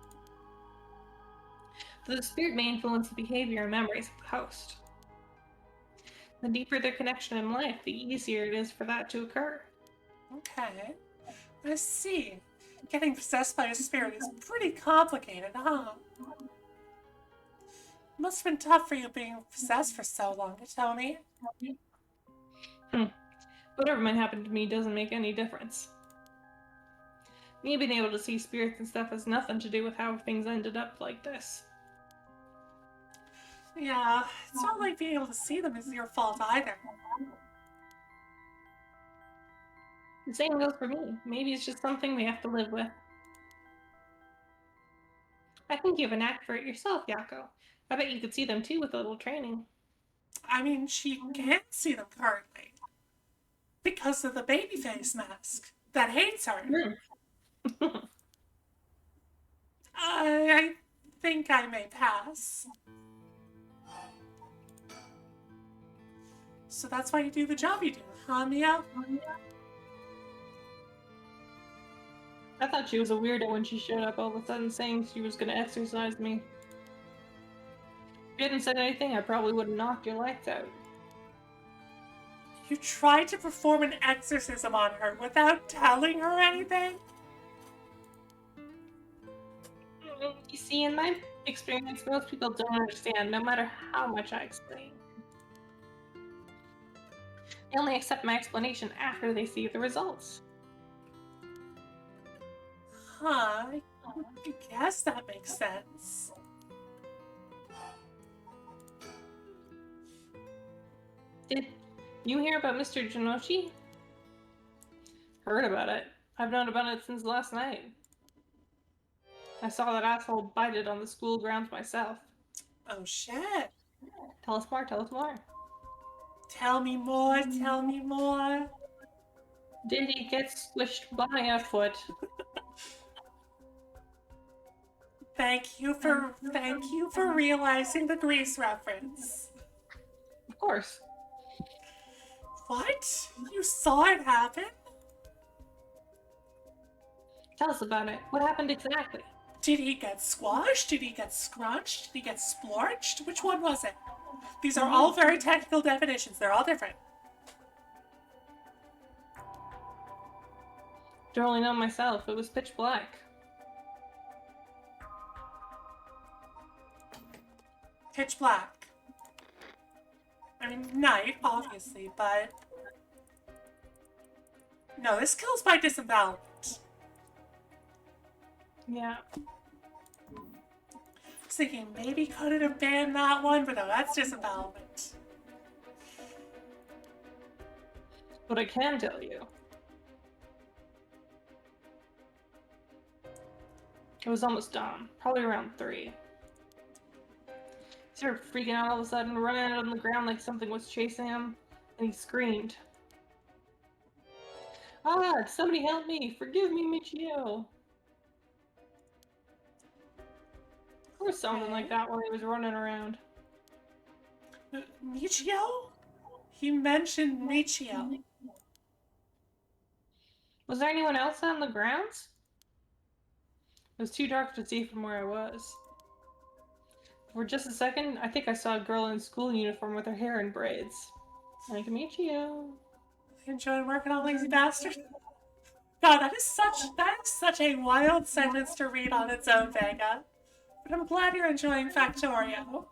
The spirit may influence the behavior and memories of the host. The deeper their connection in life, the easier it is for that to occur. Okay, I see. Getting possessed by a spirit is pretty complicated, huh? Must have been tough for you being possessed for so long, to tell me. Whatever might happen to me doesn't make any difference. Me being able to see spirits and stuff has nothing to do with how things ended up like this. Yeah, it's not like being able to see them is your fault either. The same goes for me. Maybe it's just something we have to live with. I think you have an knack for it yourself, Yako. I bet you could see them too with a little training. I mean, she can't see them currently because of the babyface mask that hates her. I think I may pass. So that's why you do the job you do, huh, Mia? I thought she was a weirdo when she showed up all of a sudden saying she was gonna exorcise me. If you hadn't said anything, I probably would have knocked your lights out. You tried to perform an exorcism on her without telling her anything? You see, in my experience, most people don't understand, no matter how much I explain. They only accept my explanation after they see the results. Huh, I guess that makes sense. Did you hear about Mr. Janoshi? Heard about it. I've known about it since last night. I saw that asshole bite it on the school grounds myself. Oh shit. Tell us more, tell us more. Tell me more, tell me more. Did he get squished by a foot? Thank you for realizing the Grease reference. Of course. What? You saw it happen? Tell us about it. What happened exactly? Did he get squashed? Did he get scrunched? Did he get splorched? Which one was it? These are all very technical definitions. They're all different. Don't really know myself. It was pitch black. Pitch black. I mean, night, obviously, but... No, this kills by disembowelment. Yeah. I was thinking maybe could it have been that one, but no, that's disembowelment. What I can tell you. It was almost dawn, probably around 3. He started freaking out all of a sudden, running out on the ground like something was chasing him, and he screamed. Ah, somebody help me! Forgive me, Michio! Or something like that while he was running around. Michio? He mentioned Michio. Was there anyone else on the grounds? It was too dark to see from where I was. For just a second, I think I saw a girl in school uniform with her hair in braids. Nice to meet you. Enjoy working on Lazy Bastard? God, that is such a wild sentence to read on its own, Vega. But I'm glad you're enjoying Factorio.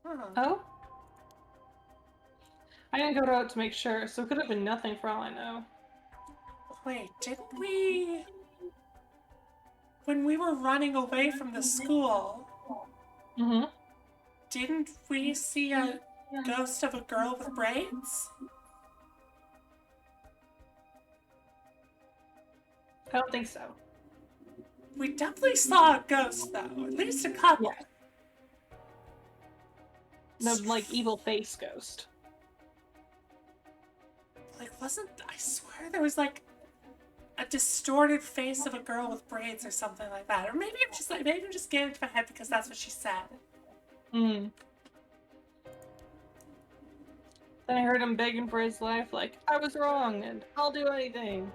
Huh. Oh? I didn't go out to make sure, so it could have been nothing for all I know. Wait, didn't we... When we were running away from the school, Mm-hmm. didn't we see a ghost of a girl with braids? I don't think so. We definitely saw a ghost, though. At least a couple. Yeah. No, like, evil face ghost. Like, I swear there was, like, a distorted face of a girl with braids or something like that. Or maybe I'm just getting into my head because that's what she said. Hmm. Then I heard him begging for his life, like, I was wrong, and I'll do anything.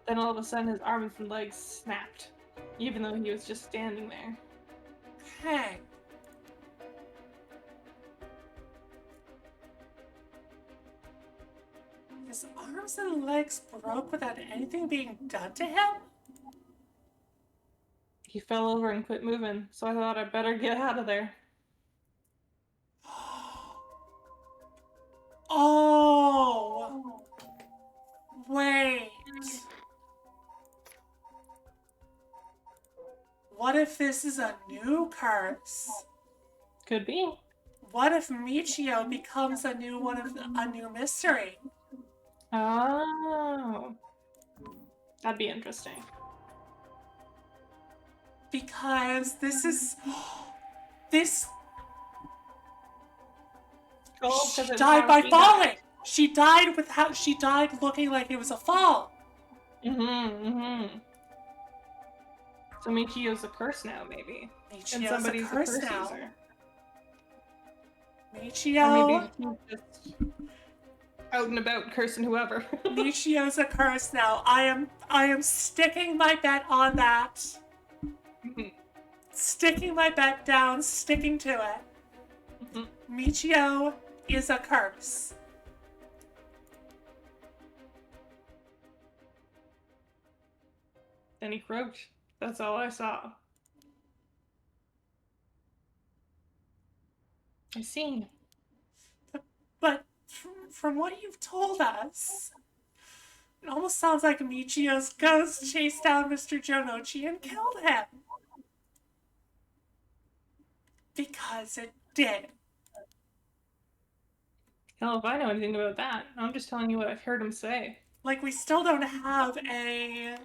Then all of a sudden his arms and legs snapped, even though he was just standing there. Hey. His arms and legs broke without anything being done to him? He fell over and quit moving, so I thought I'd better get out of there. Oh! Wait. What if this is a new curse? Could be. What if Michio becomes a new mystery? Oh. That'd be interesting. because this Oh, she because it was died how by she falling. She died looking like it was a fall. So Michio's a curse now, maybe. And Michio's a somebody's a curse curse now. user. Or Michio. maybe he's just out and about cursing whoever. Michio's a curse now. I am sticking my bet on that. Sticking my bet down, sticking to it. Michio is a curse. Then he croaked. That's all I saw. I see. But from what you've told us, it almost sounds like Michio's ghost chased down Mr. Jonochi and killed him. Because it did. Hell, if I know anything about that. I'm just telling you what I've heard him say. Like, we still don't have a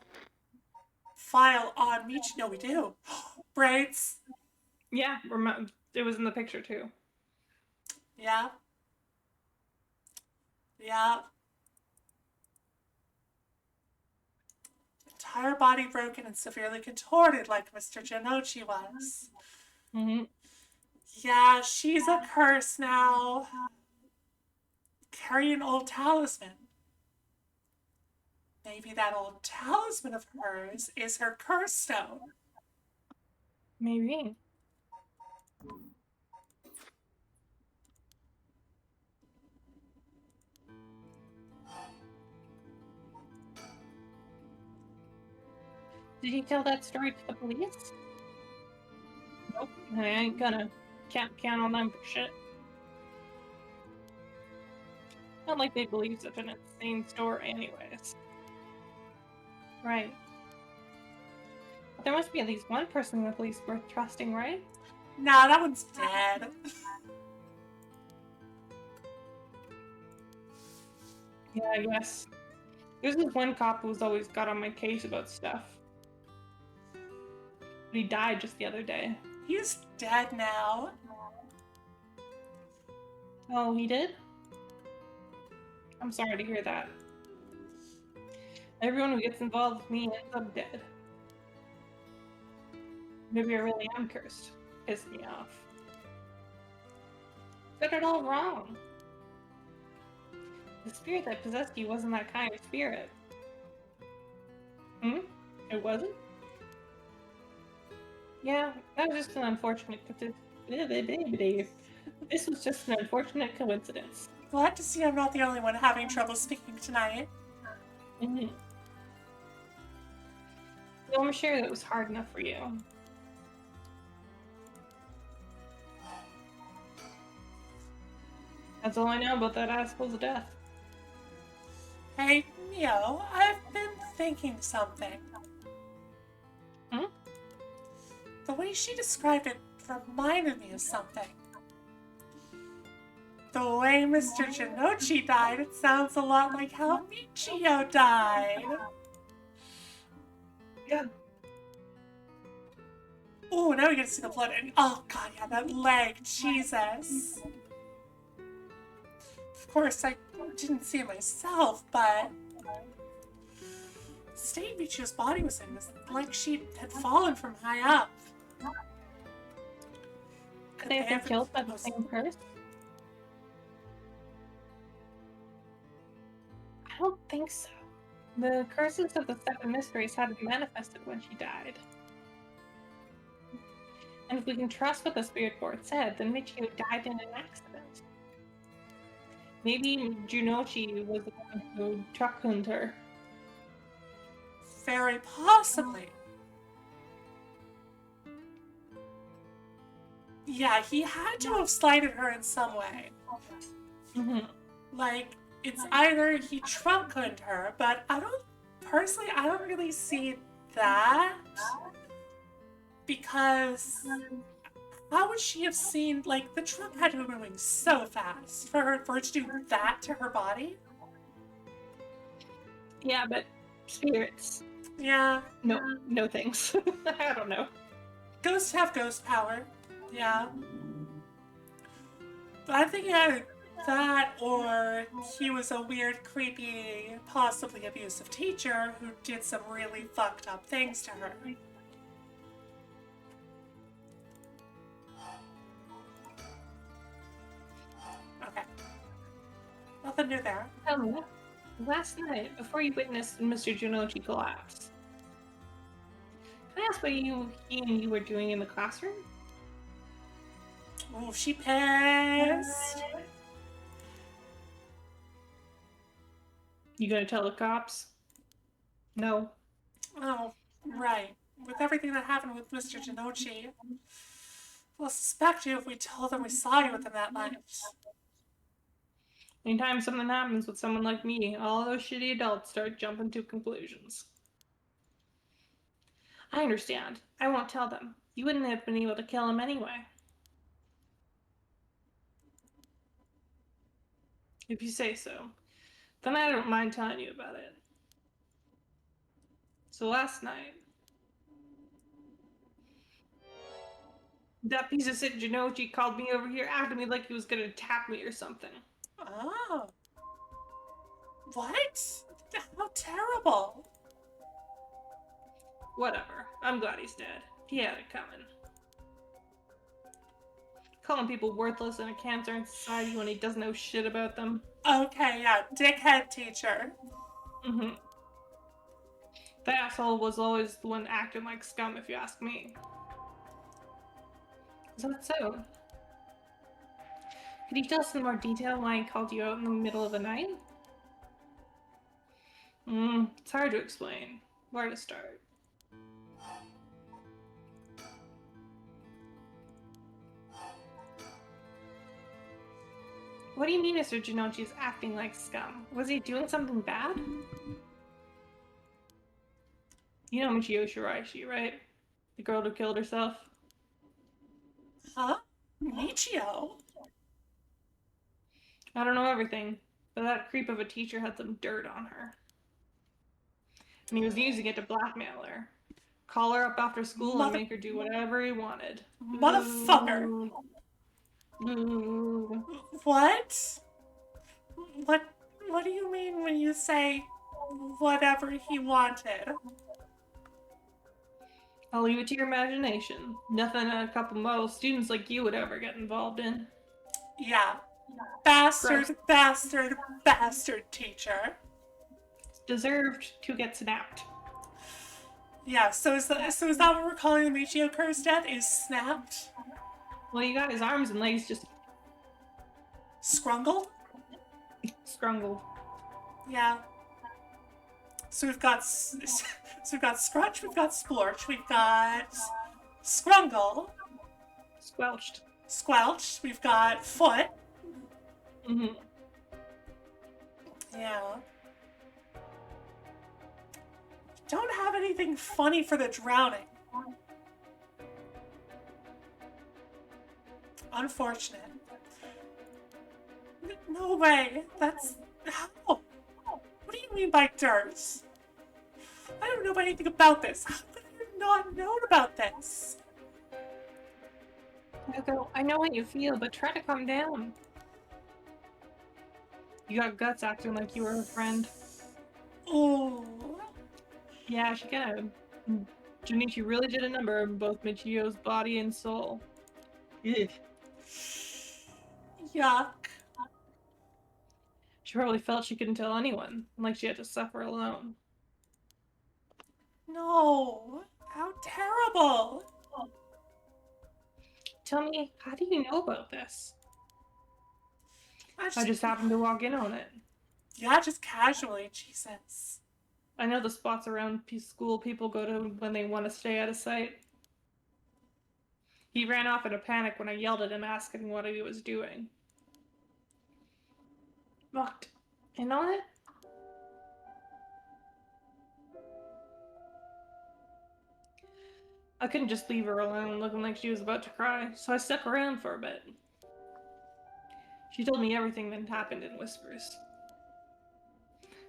file on Michio. No, we do. Braids. Yeah, it was in the picture too. Yeah. Yeah. Entire body broken and severely contorted like Mr. Jonochi was. Yeah, she's a curse now. Carry an old talisman. Maybe that old talisman of hers is her curse stone. Maybe. Did he tell that story to the police? Nope. I ain't gonna. Can't count on them for shit. Not like they believe such an insane story anyways. Right. But there must be at least one person in the police worth trusting, right? Nah, that one's dead. Yeah, I guess. There's this one cop who's always got on my case about stuff. But he died just the other day. He's dead now. Oh, he did? I'm sorry to hear that. Everyone who gets involved with me ends up dead. Maybe I really am cursed. Pissed me off. Got it all wrong. The spirit that possessed you wasn't that kind of spirit. It wasn't? Yeah, that was just an unfortunate This was just an unfortunate coincidence. Glad to see I'm not the only one having trouble speaking tonight. Well, I'm sure that was hard enough for you. That's all I know about that asshole's death. Hey, Neo, I've been thinking something. The way she described it reminded me of something. The way Mr. Jonochi died, it sounds a lot like how Michio died. Yeah. Oh, now we get to see the blood. And oh god, yeah, that leg, Jesus. Of course, I didn't see it myself, but the state Michio's body was in was like she had fallen from high up. Could they have been killed by the same curse? I don't think so. The curses of the Seven Mysteries hadn't manifested when she died. And if we can trust what the Spirit Board said, then Michio died in an accident. Maybe Junochi was the one who truck-hunted her. Very possibly. Yeah, he had to have slighted her in some way. Like, it's either he truck-hunted her, but I don't really see that. Because how would she have seen, like, the truck had to be moving so fast for her to do that to her body? Yeah, but spirits. Yeah. No thanks. I don't know. Ghosts have ghost power. Yeah. But I'm thinking either that or he was a weird, creepy, possibly abusive teacher who did some really fucked up things to her. Okay. Nothing new there. Tell me, last night, before you witnessed Mr. Jinochi collapse, can I ask what he and you were doing in the classroom? Oh, she pissed. You gonna tell the cops? No. Oh, right. With everything that happened with Mr. Jinochi, we'll suspect you if we told them we saw you with him that night. Anytime something happens with someone like me, all those shitty adults start jumping to conclusions. I understand. I won't tell them. You wouldn't have been able to kill him anyway. If you say so. Then I don't mind telling you about it. So last night, that piece of shit Jinochi called me over here after me like he was gonna attack me or something. Oh. What? How terrible. Whatever. I'm glad he's dead. He had it coming. Calling people worthless and a cancer in society when he doesn't know shit about them. Okay, yeah, dickhead teacher. Mm-hmm. The asshole was always the one acting like scum, if you ask me. Is that so? Could you tell us in more detail why he called you out in the middle of the night? It's hard to explain. Where to start? What do you mean Mr. Jinochi is acting like scum? Was he doing something bad? You know Michio Shiraishi, right? The girl who killed herself? Huh? Michio? I don't know everything, but that creep of a teacher had some dirt on her. And he was using it to blackmail her. Call her up after school and make her do whatever he wanted. Motherfucker! Ooh. What? What do you mean when you say whatever he wanted? I'll leave it to your imagination. Nothing a couple model students like you would ever get involved in. Yeah. Bastard, Gross. bastard, bastard teacher. Deserved to get snapped. Yeah, so is that what we're calling the Michio curse death? Is snapped? Well, you got his arms and legs just Scrungled? scrungled. Yeah. So we've got Scrunch, we've got Splorch, we've got Scrungle, Squelched. Squelch, we've got Foot. Mm-hmm. Yeah. Don't have anything funny for the drowning. Unfortunate. No way. That's how? What do you mean by dirt? I don't know anything about this. How could I have not known about this? Yoko, I know what you feel, but try to calm down. You got guts acting like you were her friend. Oh. Yeah, she kind of. Junichi really did a number on both Michio's body and soul. Ugh. Yuck. She probably felt she couldn't tell anyone, like she had to suffer alone. No. How terrible. Tell me, how do you know about this? I just happened to walk in on it. Yeah, just casually, Jesus. I know the spots around school people go to when they want to stay out of sight. He ran off in a panic when I yelled at him asking what he was doing. Walked in on it? I couldn't just leave her alone looking like she was about to cry, so I stuck around for a bit. She told me everything that happened in whispers.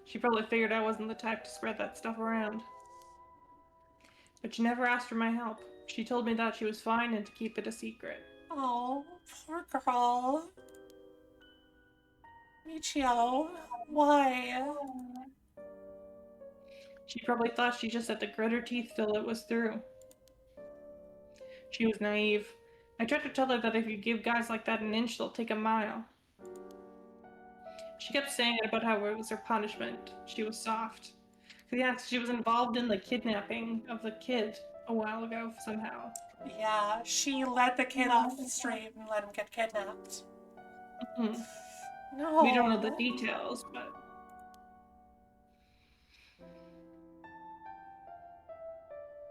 She probably figured I wasn't the type to spread that stuff around. But she never asked for my help, She told me that she was fine and to keep it a secret. Oh, poor girl. Michio, why? She probably thought she just had to grit her teeth till it was through. She was naive. I tried to tell her that if you give guys like that an inch, they'll take a mile. She kept saying about how it was her punishment. She was soft. Yeah, she was involved in the kidnapping of the kid a while ago somehow. Yeah, she let the kid off the street and let him get kidnapped. Mm-hmm. No. We don't know the details, but...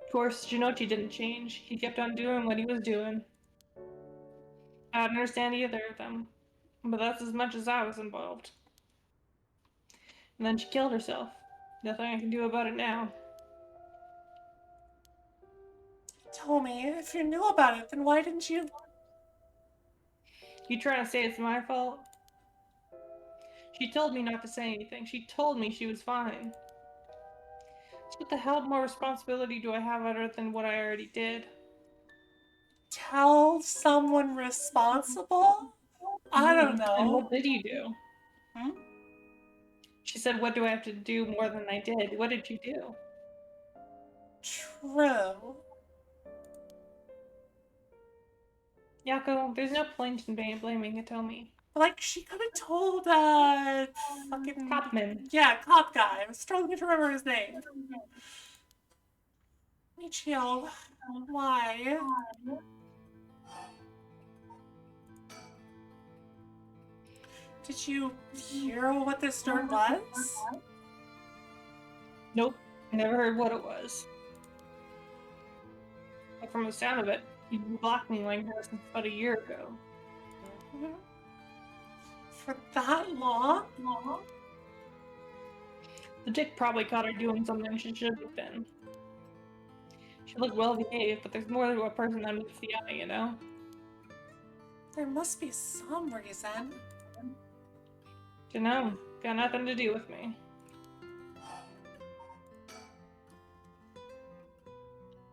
Of course, Jinochi didn't change. He kept on doing what he was doing. I don't understand either of them, but that's as much as I was involved. And then she killed herself. Nothing I can do about it now. Tell me, if you knew about it, then why didn't you? You trying to say it's my fault? She told me not to say anything. She told me she was fine. So what the hell more responsibility do I have other than what I already did? Tell someone responsible? I don't And know. what did you do? Hmm? She said, what do I have to do more than I did? What did you do? True. Yako, there's no point in blaming Hitomi. Like, she could have told, fucking... Copman. Yeah, cop guy. I was struggling to remember his name. Michio, why? Did you hear what this dirt was? Nope, never heard what it was. But from the sound of it, you've been blackmailing her since about a year ago. Mm-hmm. For that long? The dick probably caught her doing something she shouldn't have been. She looked well behaved, but there's more to a person than meets the eye, you know? There must be some reason. Dunno, got nothing to do with me.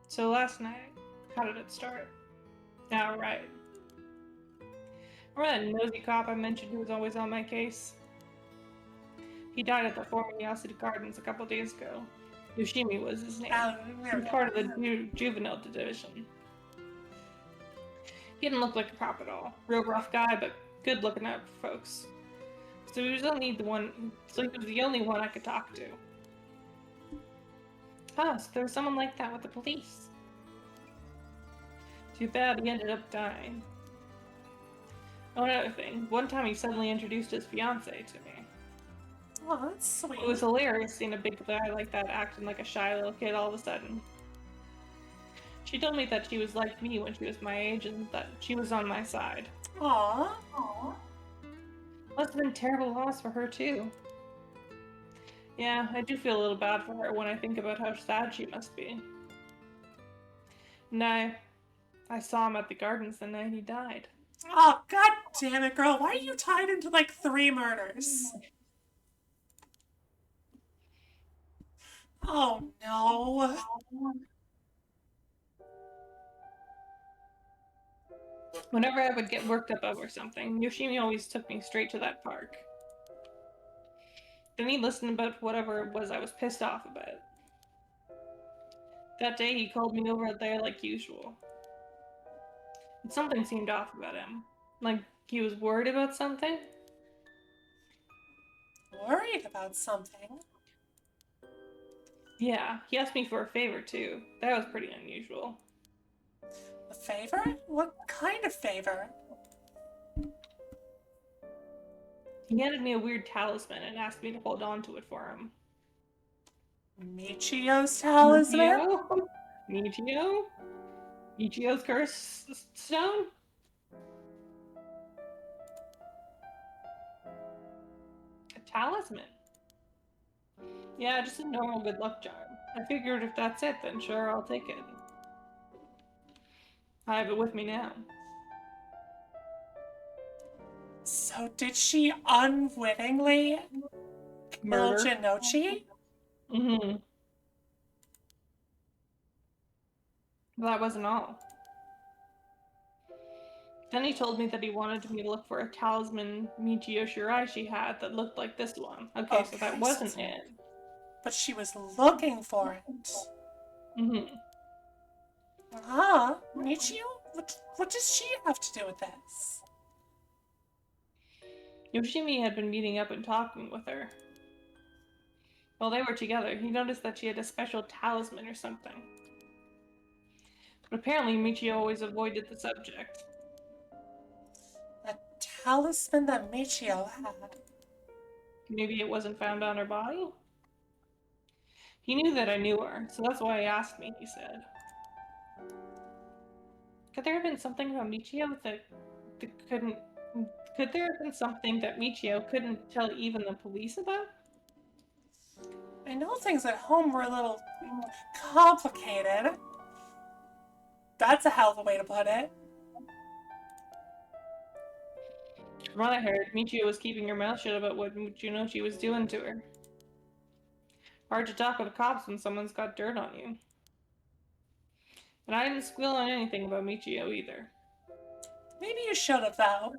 So last night, how did it start? Right. Remember that nosy cop I mentioned who was always on my case? He died at the Formosity Gardens a couple days ago. Yoshimi was his name. He was part of the juvenile division. He didn't look like a cop at all. Real rough guy, but good looking out for folks. So he was only the one. So he was the only one I could talk to. Ah, so there was someone like that with the police. Too bad he ended up dying. Oh, another thing. One time he suddenly introduced his fiancée to me. Oh, that's sweet. It was hilarious seeing a big guy like that acting like a shy little kid all of a sudden. She told me that she was like me when she was my age and that she was on my side. Aww. Must have been a terrible loss for her too. Yeah, I do feel a little bad for her when I think about how sad she must be. And I saw him at the gardens the night he died. Oh, god damn it, girl. Why are you tied into like 3 murders? Oh no. Whenever I would get worked up over something, Yoshimi always took me straight to that park. Then he listened about whatever it was I was pissed off about. That day he called me over there like usual. And something seemed off about him. Like he was worried about something? Worried about something? Yeah, he asked me for a favor too. That was pretty unusual. A favor? What kind of favor? He handed me a weird talisman and asked me to hold on to it for him. Michio's talisman? Michio? Michio's curse stone? A talisman? Yeah, just a normal good luck charm. I figured if that's it, then sure, I'll take it. I have it with me now. So did she unwittingly kill Murder? Jinochi? Mm-hmm. But that wasn't all. Then he told me that he wanted me to look for a talisman Michio Shiraishi had that looked like this one. Okay, so that wasn't it. But she was looking for it. Mm-hmm. Michio? What does she have to do with this? Yoshimi had been meeting up and talking with her. While they were together, he noticed that she had a special talisman or something. But apparently Michio always avoided the subject. A talisman that Michio had. Maybe it wasn't found on her body? He knew that I knew her, so that's why he asked me, he said. Could there have been something about Michio that couldn't... Could there have been something that Michio couldn't tell even the police about? I know things at home were a little complicated. That's a hell of a way to put it. From what I heard, Michio was keeping her mouth shut about what Junochi was doing to her. Hard to talk with the cops when someone's got dirt on you. And I didn't squeal on anything about Michio either. Maybe you should have, though.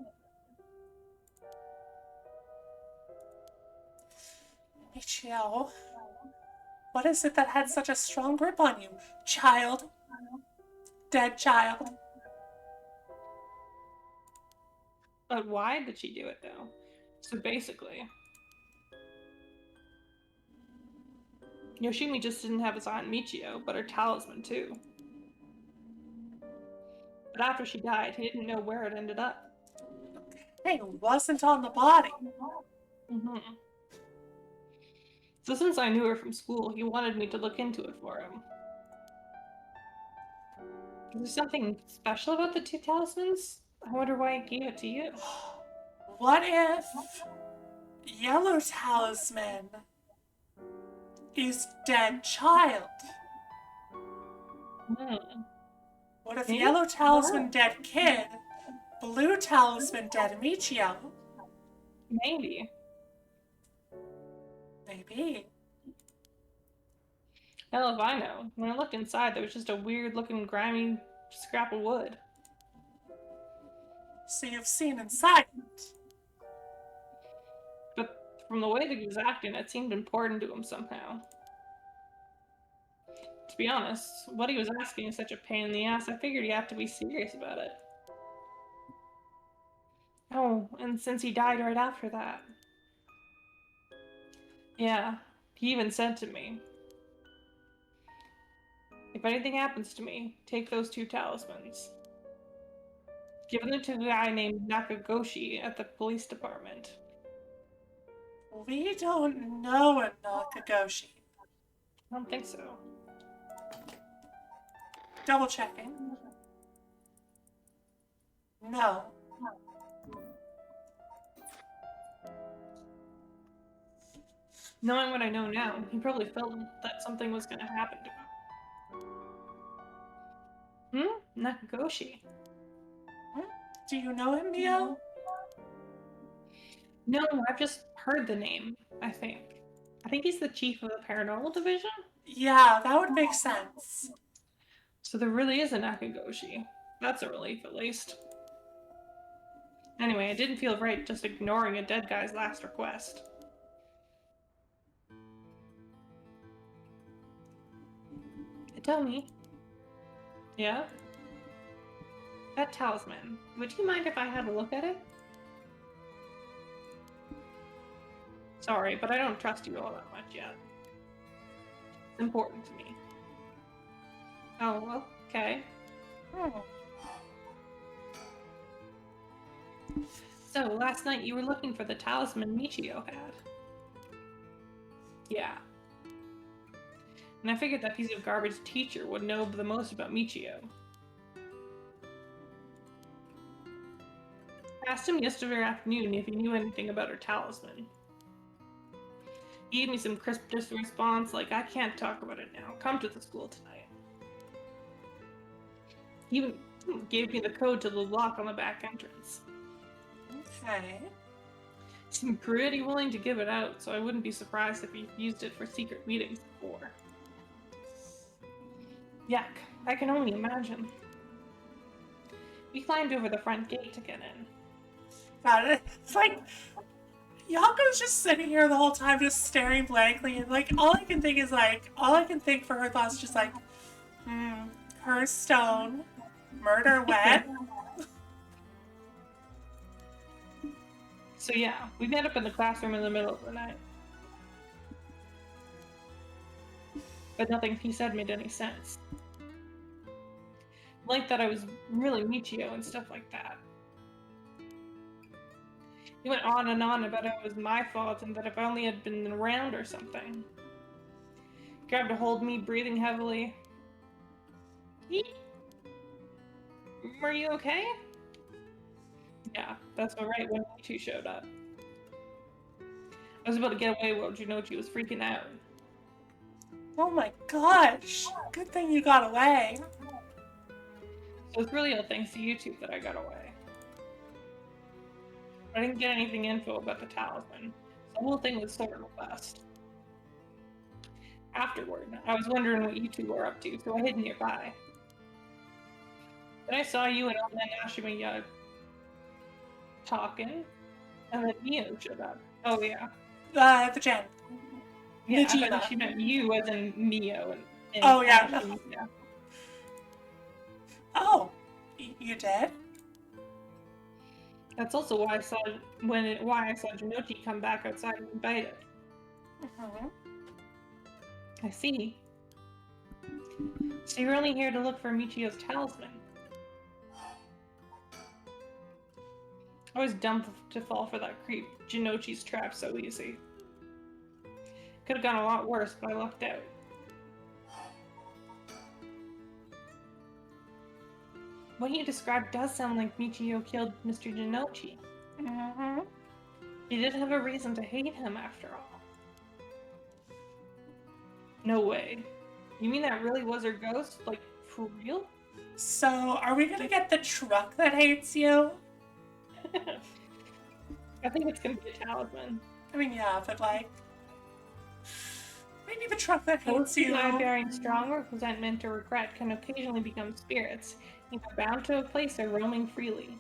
Michio, what is it that had such a strong grip on you? Child? Dead child? But why did she do it, though? So basically, Yoshimi just didn't have his eye on Michio, but her talisman too. But after she died, he didn't know where it ended up. Hey, it wasn't on the body. Mm-hmm. So since I knew her from school, he wanted me to look into it for him. Is there something special about the two talismans? I wonder why he gave it to you. What if Yellow Talisman is dead child? What if Maybe? Yellow Talisman dead kid, Blue Talisman dead Michio? Maybe. Maybe. Hell if I know. When I looked inside, there was just a weird-looking, grimy scrap of wood. So you've seen inside it. But from the way that he was acting, it seemed important to him somehow. To be honest, what he was asking is such a pain in the ass, I figured he had to be serious about it. Oh, and since he died right after that. Yeah, he even said to me, if anything happens to me, take those two talismans. Give them to the guy named Nakagoshi at the police department. We don't know a Nakagoshi. I don't think so. Double checking. No. Knowing what I know now, he probably felt that something was going to happen to him. Nakagoshi. Do you know him, Mio? No, I've just heard the name, I think. I think he's the chief of the paranormal division? Yeah, that would make sense. So there really is a Nakagoshi. That's a relief, at least. Anyway, it didn't feel right just ignoring a dead guy's last request. Tell me. Yeah? That talisman. Would you mind if I had a look at it? Sorry, but I don't trust you all that much yet. It's important to me. Oh, well, okay. So, last night you were looking for the talisman Michio had. Yeah. And I figured that piece of garbage teacher would know the most about Michio. I asked him yesterday afternoon if he knew anything about her talisman. He gave me some crisp response like, I can't talk about it now. Come to the school tonight. He even gave me the code to the lock on the back entrance. Okay. He seemed pretty willing to give it out, so I wouldn't be surprised if he used it for secret meetings before. Yuck. I can only imagine. We climbed over the front gate to get in. God, it's like Yako's just sitting here the whole time, just staring blankly, and like all I can think is like all I can think for her thoughts is just like, her stone, murder when? So yeah, we met up in the classroom in the middle of the night. But nothing he said made any sense. Like that I was really Michio and stuff like that. He went on and on about how it was my fault and that if I only had been around or something. Grabbed a hold of me, breathing heavily. Are you okay? Yeah, that's alright when you two showed up. I was about to get away while Jinochi was freaking out. Oh my gosh! Good thing you got away. So it's really all thanks to you two that I got away. I didn't get anything info about the talisman, so the whole thing was sort of a bust. Afterward, I was wondering what you two were up to, so I hid nearby. Then I saw you and Alma and Ashimiya talking, and then Mio showed up. Oh yeah. The gen. Yeah, Nijima. but she meant you as in Mio and Oh, yeah. Ashimiya. Oh, you did? That's also why I saw Jinochi come back outside and invite it. Mm-hmm. I see. So you're only here to look for Michio's talisman. I was dumb to fall for that creep. Jinochi's trap so easy. Could have gone a lot worse, but I lucked out. What you described does sound like Michio killed Mr. Jinochi. Mm-hmm. He did have a reason to hate him after all. No way. You mean that really was her ghost? Like, for real? So, are we gonna get the truck that hates you? I think it's gonna be a talisman. I mean, yeah, but like, maybe the truck that hates Those you. bearing strong resentment or regret can occasionally become spirits, either bound to a place or roaming freely.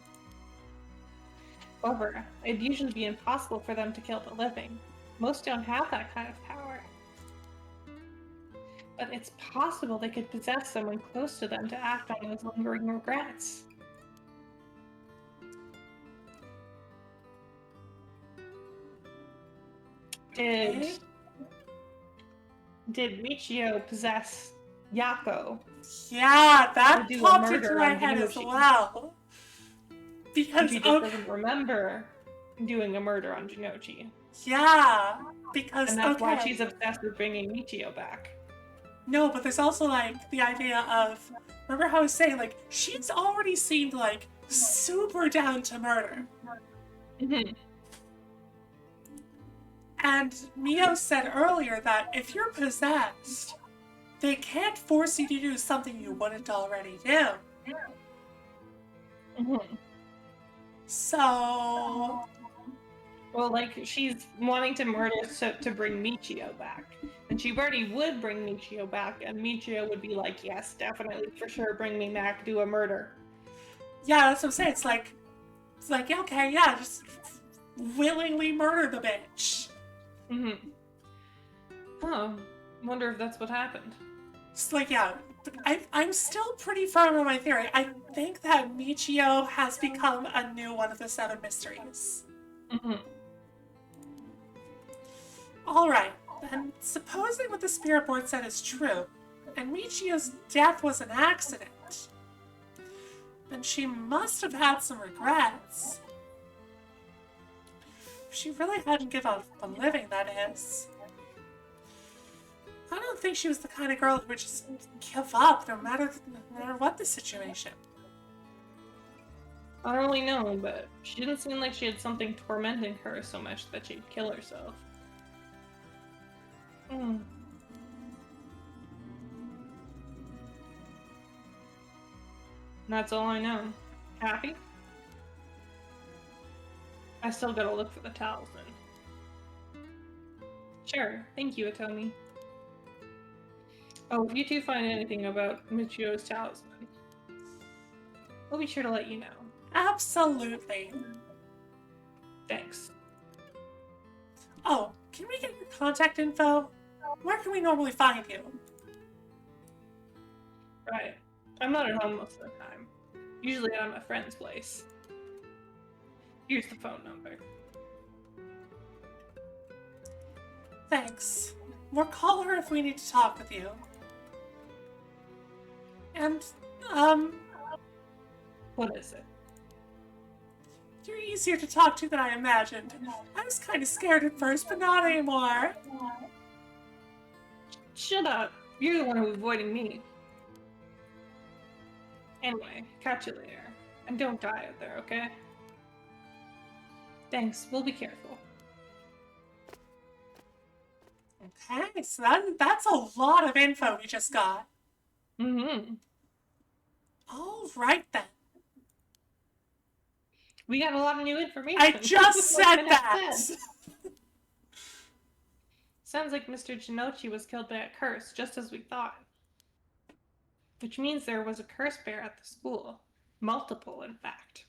However, it'd usually be impossible for them to kill the living. Most don't have that kind of power. But it's possible they could possess someone close to them to act on those lingering regrets. Did Michio possess Yako? Yeah, that To do a popped murder into my on head as Jinochi. well. Because She just doesn't remember doing a murder on Jinochi. yeah, because And that's why she's obsessed with bringing Michio back. No, but there's also like the idea of, remember how I was saying, like, she's already seemed like super down to murder. Mm-hmm. And Mio said earlier that if you're possessed, they can't force you to do something you wouldn't already do. Mm-hmm. So, Well, like, she's wanting to murder to bring Michio back. And she already would bring Michio back, and Michio would be like, yes, definitely, for sure, bring me back, do a murder. yeah, that's what I'm saying. It's like, yeah, okay, yeah, just willingly murder the bitch. Mm-hmm. Oh, wonder if that's what happened. It's like, yeah, I'm still pretty firm on my theory. I think that Michio has become a new one of the 7 mysteries. Mm-hmm. Alright, then supposing what the spirit board said is true, and Michio's death was an accident, then she must have had some regrets. She really hadn't given up on living, that is. I don't think she was the kind of girl who would just give up no matter what the situation. I don't really know, but she didn't seem like she had something tormenting her so much that she'd kill herself. That's all I know. Happy? I still gotta look for the talisman. Sure, thank you, Atomi. Oh, if you two find anything about Michio's talisman, we'll be sure to let you know. Absolutely. Thanks. Oh, can we get your contact info? Where can we normally find you? Right. I'm not at home most of the time. Usually at my friend's place. Here's the phone number. Thanks. We'll call her if we need to talk with you. And, What is it? you're easier to talk to than I imagined. I was kind of scared at first, but not anymore. Shut up. You're the one who's avoiding me. Anyway, catch you later. And don't die out there, okay? Thanks. We'll be careful. Okay, so that's a lot of info we just got. Mm-hmm. All right then. We got a lot of new information. I just said that. Sounds like Mr. Jinochi was killed by a curse, just as we thought. Which means there was a curse bear at the school. Multiple, in fact.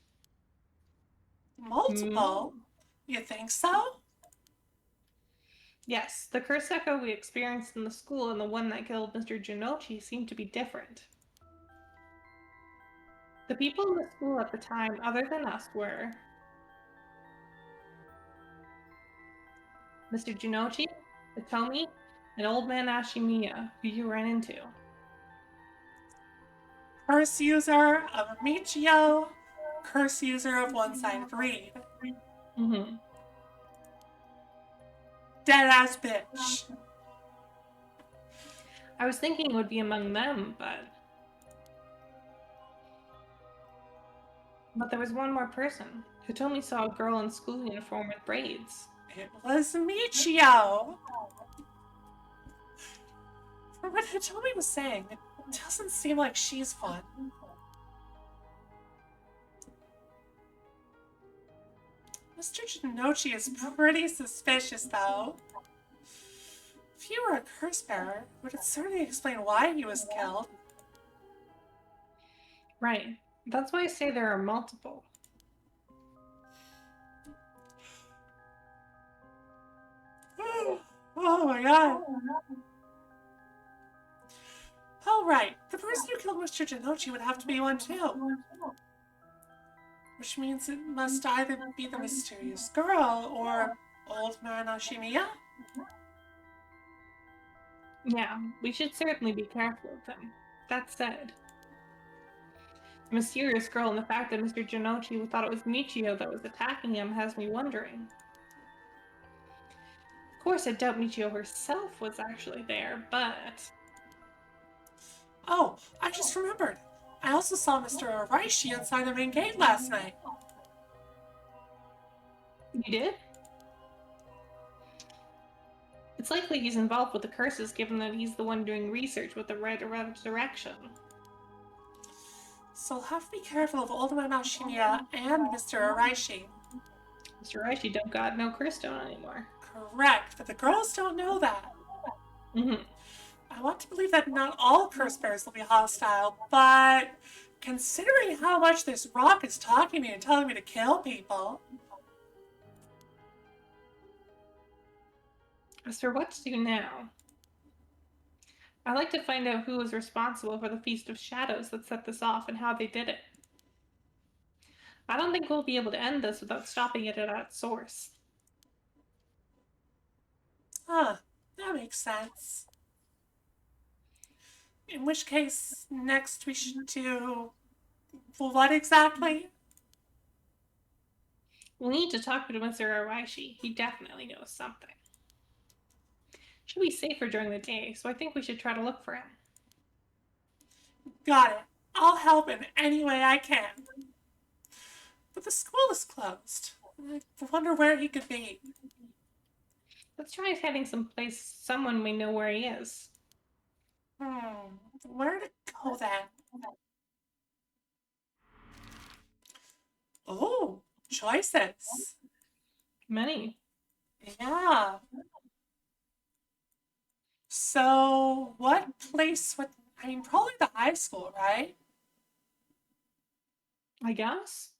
Multiple? You think so? Yes, the curse echo we experienced in the school and the one that killed Mr. Jinochi seem to be different. The people in the school at the time, other than us, were Mr. Jinochi, Hitomi, and Old Man Ashimiya, who you ran into. Curse user of Michio, curse user of one-sided reed. Mm-hmm. Dead-ass bitch. I was thinking it would be among them, but there was one more person. Hitomi saw a girl in school uniform with braids. It was Michio. From what Hitomi was saying, it doesn't seem like she's fun. Mr. Jinochi is pretty suspicious, though. If he were a curse bearer, would it certainly explain why he was killed. Right. That's why I say there are multiple. Oh my god. Oh, right. The person who killed Mr. Jinochi would have to be one, too. Which means it must either be the mysterious girl or Old Man Ashimiya? Yeah, we should certainly be careful of them. That said, the mysterious girl and the fact that Mr. Jinochi thought it was Michio that was attacking him has me wondering. Of course, I doubt Michio herself was actually there, but... Oh, I just remembered. I also saw Mr. Araishi inside the main gate last night. You did? It's likely he's involved with the curses, given that he's the one doing research with the resurrection. So I'll have to be careful of Old Man Ashimiya and Mr. Araishi. Mr. Araishi don't got no curse stone anymore. Correct, but the girls don't know that. Mm-hmm. I want to believe that not all curse bears will be hostile, but considering how much this rock is talking to me and telling me to kill people... As for what to do now, I'd like to find out who was responsible for the Feast of Shadows that set this off and how they did it. I don't think we'll be able to end this without stopping it at its source. Huh, that makes sense. In which case, next we should do... what exactly? We'll need to talk to Mr. Araishi. He definitely knows something. Should be safer during the day, so I think we should try to look for him. Got it. I'll help in any way I can. But the school is closed. I wonder where he could be. Let's try heading someplace someone may know where he is. Where to go then? Oh, choices. Many. Yeah. So, what place would. I mean, probably the high school, right? I guess.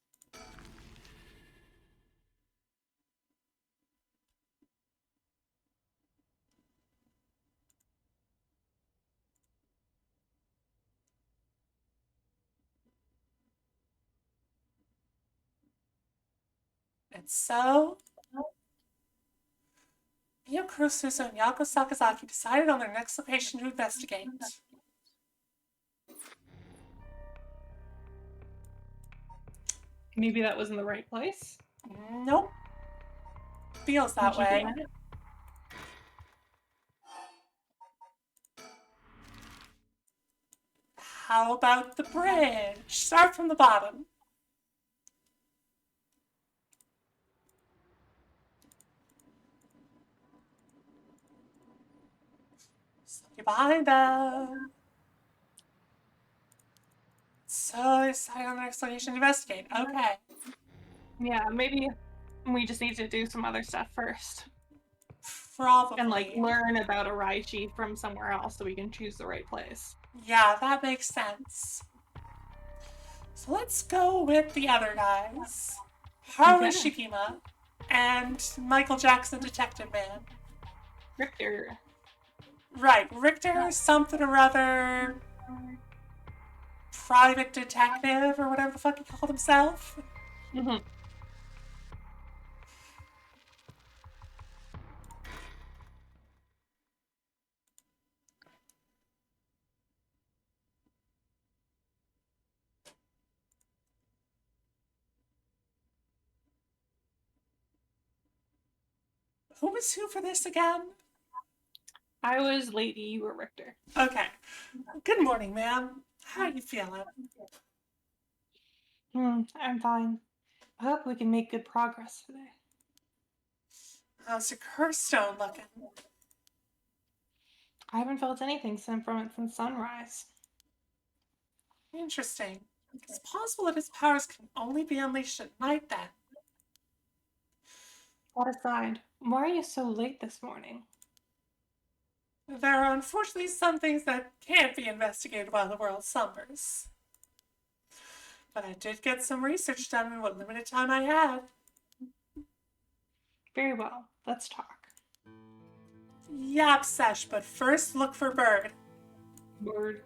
And so, Miyokuro Suso and Yako Sakazaki decided on their next location to investigate. Maybe that was in the right place. Nope. Feels that way. How about the bridge? Start from the bottom. Somebody behind them. So they decided on the next location to investigate. Okay. Yeah, maybe we just need to do some other stuff first. Probably. And like learn about Araichi from somewhere else so we can choose the right place. Yeah, that makes sense. So let's go with the other guys. Harley Okay. Shikima and Michael Jackson Detective Man. Richter. Right, Richter something or other private detective or whatever the fuck he called himself. Mm-hmm. Who was who for this again? I was Lady, you were Richter. Okay. Good morning, ma'am. How are you feeling? I'm fine. I hope we can make good progress today. How's your curse stone looking? I haven't felt anything from it since sunrise. Interesting. It's possible that his powers can only be unleashed at night then. That aside, why are you so late this morning? There are unfortunately some things that can't be investigated while the world slumbers. But I did get some research done in what limited time I had. Very well, let's talk. Yap, Sesh, but first look for Bird. Word.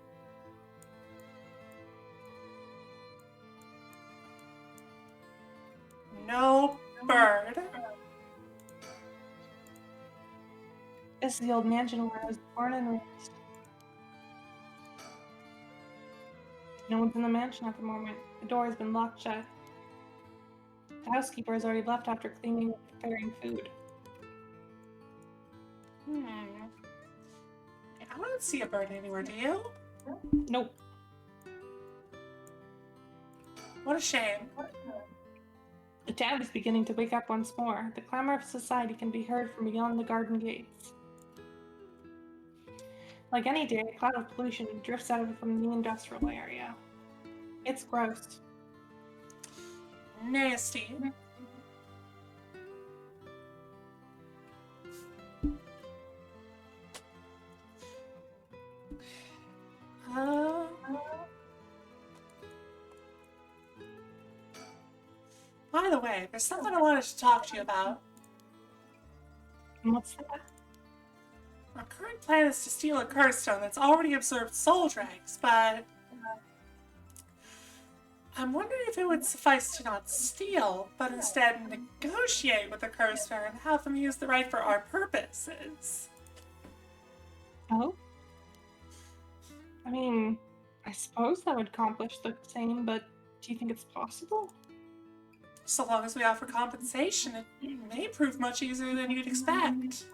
No Bird. This is the old mansion where I was born and raised. No one's in the mansion at the moment. The door has been locked shut. The housekeeper has already left after cleaning and preparing food. I don't see a bird anywhere, do you? Nope. What a shame. The town is beginning to wake up once more. The clamor of society can be heard from beyond the garden gates. Like any day, a cloud of pollution drifts out from the industrial area. It's gross. Nasty. By the way, there's something I wanted to talk to you about. What's that? Our current plan is to steal a curse stone that's already absorbed soul dregs, but I'm wondering if it would suffice to not steal, but instead negotiate with the curse bearer and have them use the right for our purposes. Oh? I mean, I suppose that would accomplish the same, but do you think it's possible? So long as we offer compensation, it may prove much easier than you'd expect.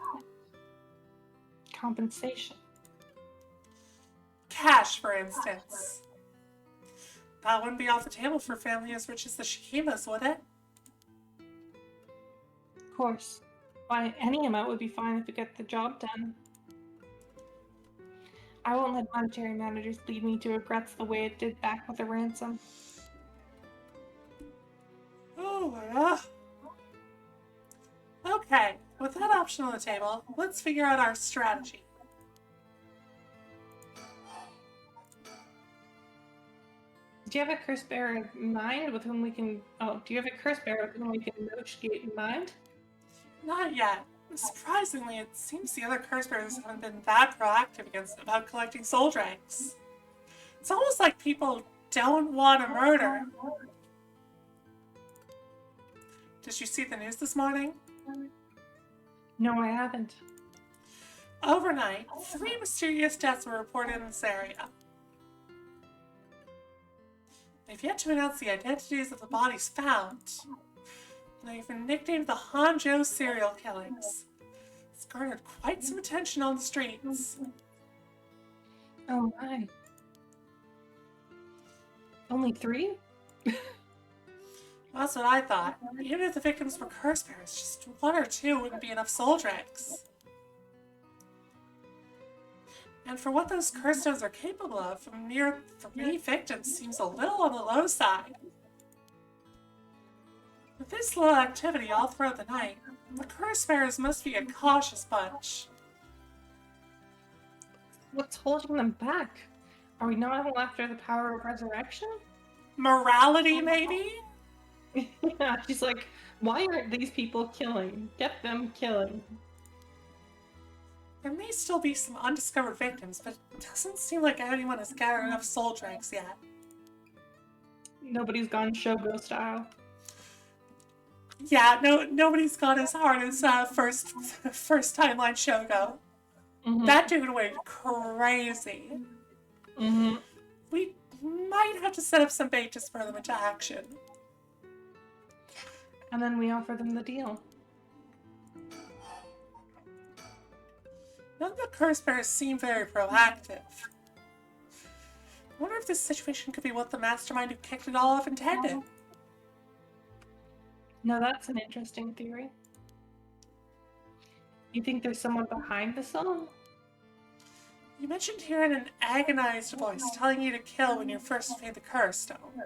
Compensation. Cash, for instance. That wouldn't be off the table for a family as rich as the Shikimas, would it? Of course. Why, any amount would be fine if it gets the job done. I won't let monetary managers lead me to regrets the way it did back with the ransom. Oh, yeah. Okay, with that option on the table, let's figure out our strategy. Do you have a curse bearer in mind with whom we can... Oh, do you have a curse bearer with whom we can negotiate in mind? Not yet. Surprisingly, it seems the other curse bearers haven't been that proactive about collecting soul drakes. It's almost like people don't want to murder. Did you see the news this morning? No, I haven't. Overnight, 3 mysterious deaths were reported in this area. They've yet to announce the identities of the bodies found. They've been nicknamed the Hanzhou serial killings. It's garnered quite some attention on the streets. Oh my. Only 3? That's what I thought. Even if the victims were curse bearers, just 1 or 2 wouldn't be enough soul drakes. And for what those curse stones are capable of, a mere 3 victims seems a little on the low side. With this little activity all throughout the night, the curse bearers must be a cautious bunch. What's holding them back? Are we not all after the power of resurrection? Morality, maybe? Yeah, she's like, why aren't these people killing? Get them killing. There may still be some undiscovered victims, but it doesn't seem like anyone has gathered enough soul drakes yet. Nobody's gone Shogo style. Yeah, nobody's gone as hard as first timeline Shogo. Mm-hmm. That dude went crazy. Mm-hmm. We might have to set up some bait to spur them into action. And then we offer them the deal. None of the curse bearers seem very proactive. I wonder if this situation could be what the mastermind who kicked it all off intended. No, that's an interesting theory. You think there's someone behind this all? You mentioned hearing an agonized voice telling you to kill when you first made the curse stone.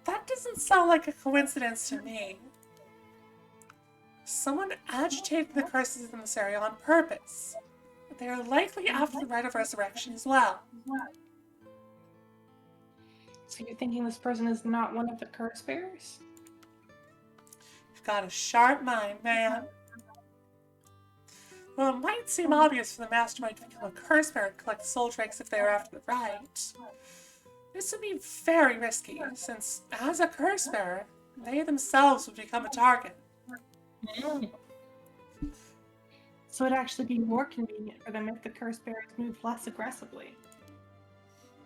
That doesn't sound like a coincidence to me. Someone agitated the curses in this area on purpose. They are likely after the rite of resurrection as well. So you're thinking this person is not one of the curse bearers? You've got a sharp mind, man. Well, it might seem obvious for the mastermind to become a curse bearer and collect soul drakes if they are after the rite. This would be very risky, since as a curse bearer, they themselves would become a target. Mm. So it'd actually be more convenient for them if the curse bearers move less aggressively.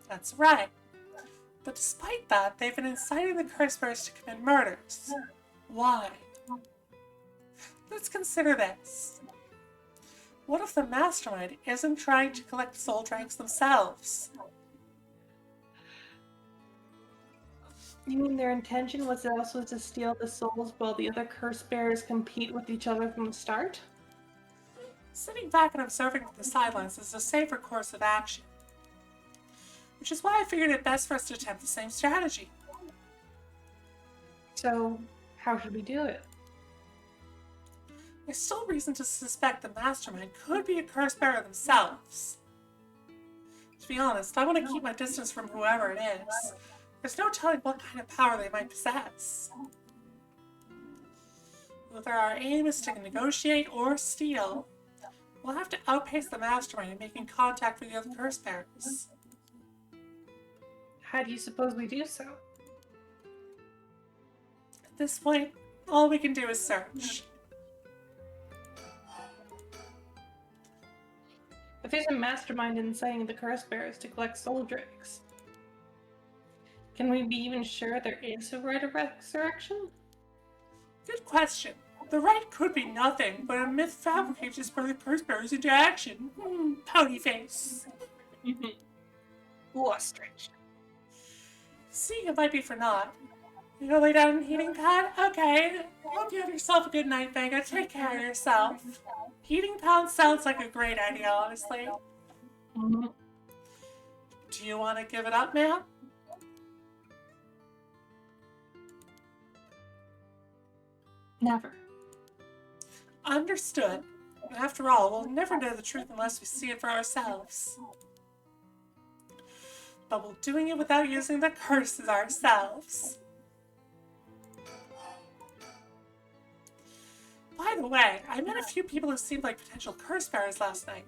That's right. But despite that, they've been inciting the curse bearers to commit murders. Why? Let's consider this. What if the mastermind isn't trying to collect soul drakes themselves? You mean their intention was also to steal the souls while the other curse bearers compete with each other from the start? Sitting back and observing from the sidelines is a safer course of action. Which is why I figured it best for us to attempt the same strategy. So, how should we do it? There's still reason to suspect the mastermind could be a curse bearer themselves. To be honest, I want to keep my distance from whoever it is. There's no telling what kind of power they might possess. Whether our aim is to negotiate or steal, we'll have to outpace the mastermind in making contact with the other curse bearers. How do you suppose we do so? At this point, all we can do is search. If there's a mastermind inciting the curse bearers to collect soul drakes, can we be even sure there is a rite of resurrection? Good question. The rite could be nothing but a myth fabricated to spur the curse bearers into action. Pouty face. Ostrich. See, it might be for naught. You go lay down in a heating pad? Okay. Hope you have yourself a good night, Vega. Take care of yourself. Heating pad sounds like a great idea, honestly. Mm-hmm. Do you want to give it up, ma'am? Never. Understood. After all, we'll never know the truth unless we see it for ourselves. but we're doing it without using the curses ourselves. By the way, I met a few people who seemed like potential curse bearers last night.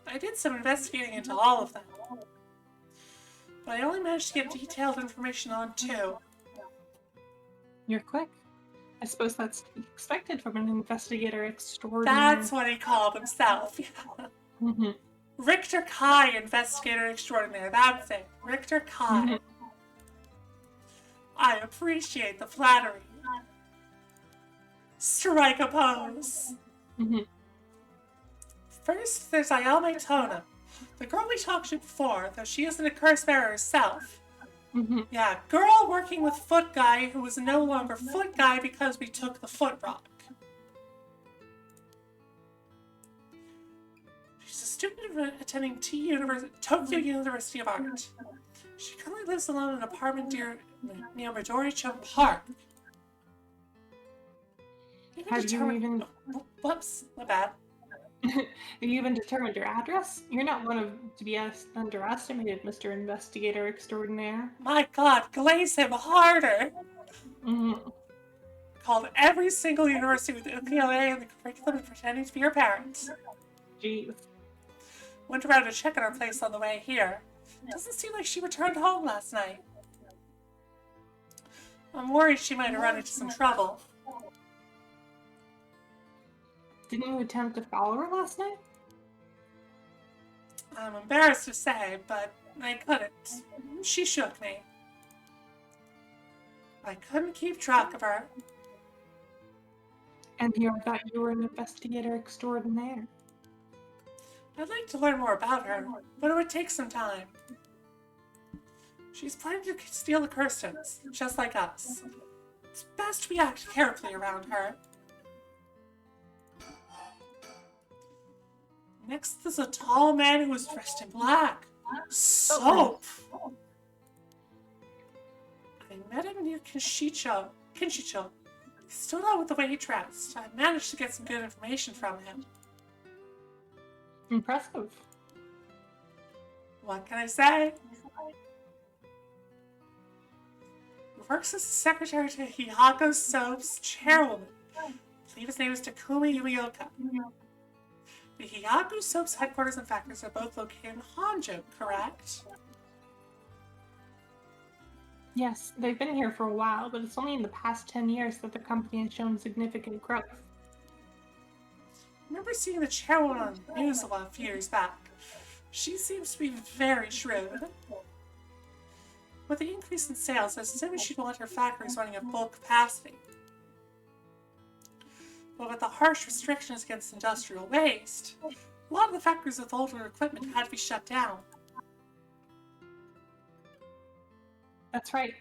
I did some investigating into all of them, but I only managed to get detailed information on 2. You're quick. I suppose that's to be expected from an investigator extraordinary. That's what he called himself. Mm-hmm. Richter Kai, investigator extraordinaire. That's it. Richter Kai. Mm-hmm. I appreciate the flattery. Strike a pose. Mm-hmm. First, there's Ayame Tona, the girl we talked to before, though she isn't a curse bearer herself. Mm-hmm. Yeah, girl working with Foot Guy who was no longer Foot Guy because we took the Foot Rock. She's a student attending Tokyo University of Art. She currently lives alone in an apartment near Midoricho Park. Have you even... Whoops, my bad. Have you even determined your address? You're not one of to be underestimated, Mr. Investigator Extraordinaire. My god, glaze him harder! Mm-hmm. Called every single university with the ukulele and the curriculum and pretending to be your parents. Jeez. Went around to check on her place on the way here. Doesn't seem like she returned home last night. I'm worried she might have run into some trouble. Didn't you attempt to follow her last night? I'm embarrassed to say, but I couldn't. She shook me. I couldn't keep track of her. And here I thought you were an investigator extraordinaire. I'd like to learn more about her, but it would take some time. She's planning to steal the Kirstens, just like us. It's best we act carefully around her. Next, there's a tall man who was dressed in black. Soap! I met him near Kinshicho. He stood out with the way he dressed. I managed to get some good information from him. Impressive. What can I say? He works as the secretary to Hihako Soap's chairwoman. I believe his name is Takumi Yumioka. The Hihako Soap's headquarters and factories are both located in Honjo, correct? Yes, they've been here for a while, but it's only in the past 10 years that the company has shown significant growth. I remember seeing the chairwoman on the news a few years back. She seems to be very shrewd. With the increase in sales, as soon as she'd want her factories running at full capacity. But with the harsh restrictions against industrial waste, a lot of the factories with older equipment had to be shut down. That's right.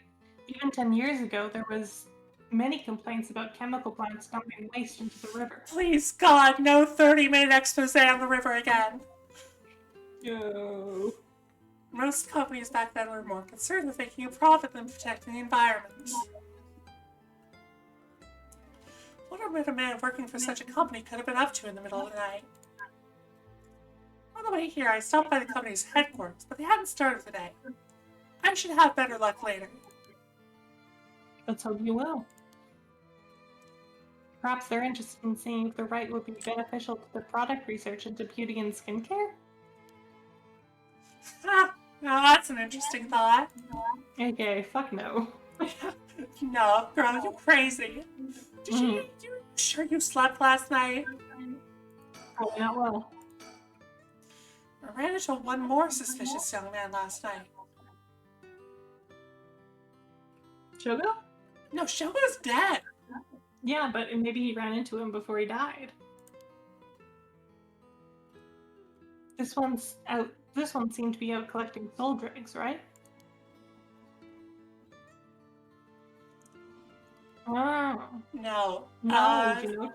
Even 10 years ago, there was many complaints about chemical plants dumping waste into the river. Please, God, no 30-minute expose on the river again. No. Most companies back then were more concerned with making a profit than protecting the environment. What would a man working for such a company could have been up to in the middle of the night? On the way here, I stopped by the company's headquarters, but they hadn't started today. I should have better luck later. Let's hope you will. Perhaps they're interested in seeing if the right would be beneficial to the product research into beauty and skincare? Ah, now that's an interesting thought. Okay, fuck no. No, girl, you're crazy. You sure you slept last night? Probably not well. I ran into one more suspicious young man last night. Shogo? No, Shogo's dead. Yeah, but maybe he ran into him before he died. This one seemed to be out collecting soul dregs, right? Oh. No. You know?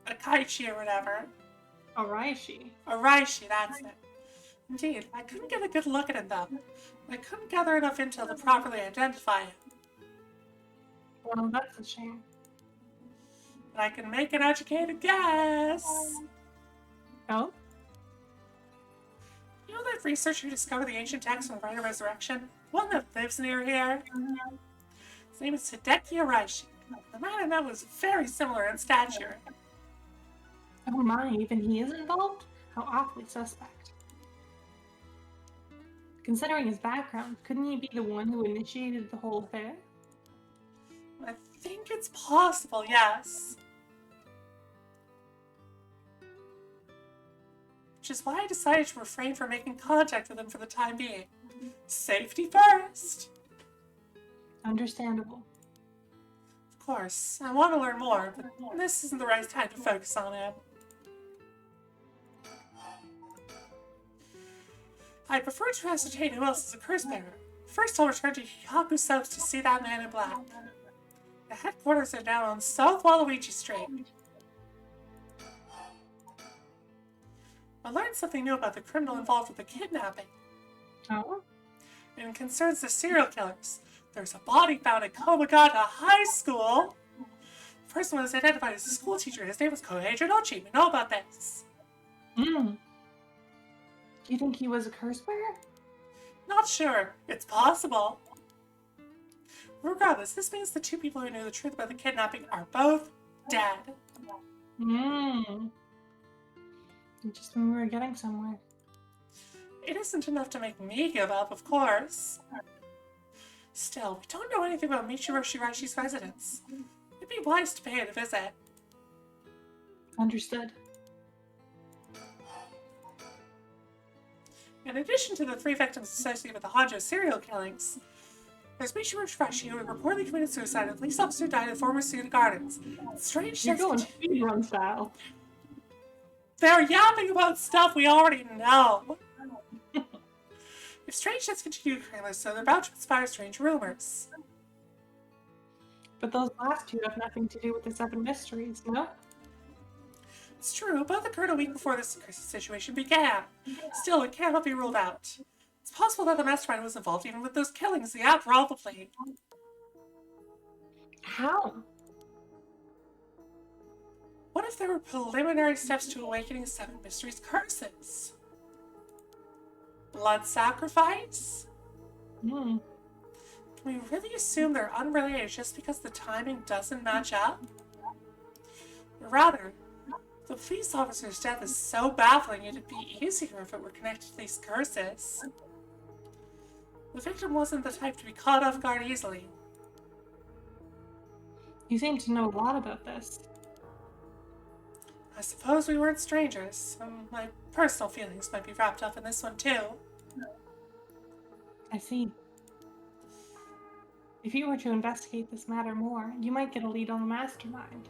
Akaichi or whatever. Araishi. Araishi, that's it. Indeed, I couldn't get a good look at him though. I couldn't gather enough intel to properly identify him. Well, that's a shame. But I can make an educated guess. Oh? You know that researcher who discovered the ancient text on the Rite of Resurrection? One that lives near here? His name is Hideki Araishi. The man I met was very similar in stature. Oh my, even he is involved? How awfully suspect. Considering his background, couldn't he be the one who initiated the whole affair? I think it's possible, yes. Which is why I decided to refrain from making contact with him for the time being. Safety first! Understandable. Of course, I want to learn more, but this isn't the right time to focus on him. I prefer to ascertain who else is a curse bearer. First, I'll return to Hihaku South to see that man in black. The headquarters are down on South Waluigi Street. I learned something new about the criminal involved with the kidnapping. Oh? It concerns the serial killers. There's a body found at Komagata High School. The person was identified as a school teacher. His name was Kohei Jinochi. We know about this. Do you think he was a curse bearer? Not sure. It's possible. Regardless, this means the two people who knew the truth about the kidnapping are both dead. Just when we were getting somewhere. It isn't enough to make me give up, of course. Still, we don't know anything about Michiro Shiraishi's residence. It'd be wise to pay it a visit. Understood. In addition to the 3 victims associated with the Hanjo serial killings, there's Michiro Shiraishi, who reportedly committed suicide, and a police officer died at former Suda Gardens. Strange You're things going speedrun style. They're yapping about stuff we already know. If strange deaths continue occurring, so they're about to inspire strange rumors. But those last two have nothing to do with the 7 mysteries, no? It's true, both occurred a week before this situation began. Still, it cannot be ruled out. It's possible that the mastermind was involved even with those killings, yeah, probably. How? What if there were preliminary steps to awakening 7 mysteries' curses? Blood sacrifice? Can we really assume they're unrelated just because the timing doesn't match up? Rather, the police officer's death is so baffling it'd be easier if it were connected to these curses. The victim wasn't the type to be caught off guard easily. You seem to know a lot about this. I suppose we weren't strangers. My personal feelings might be wrapped up in this one too. I see. If you were to investigate this matter more, you might get a lead on the mastermind.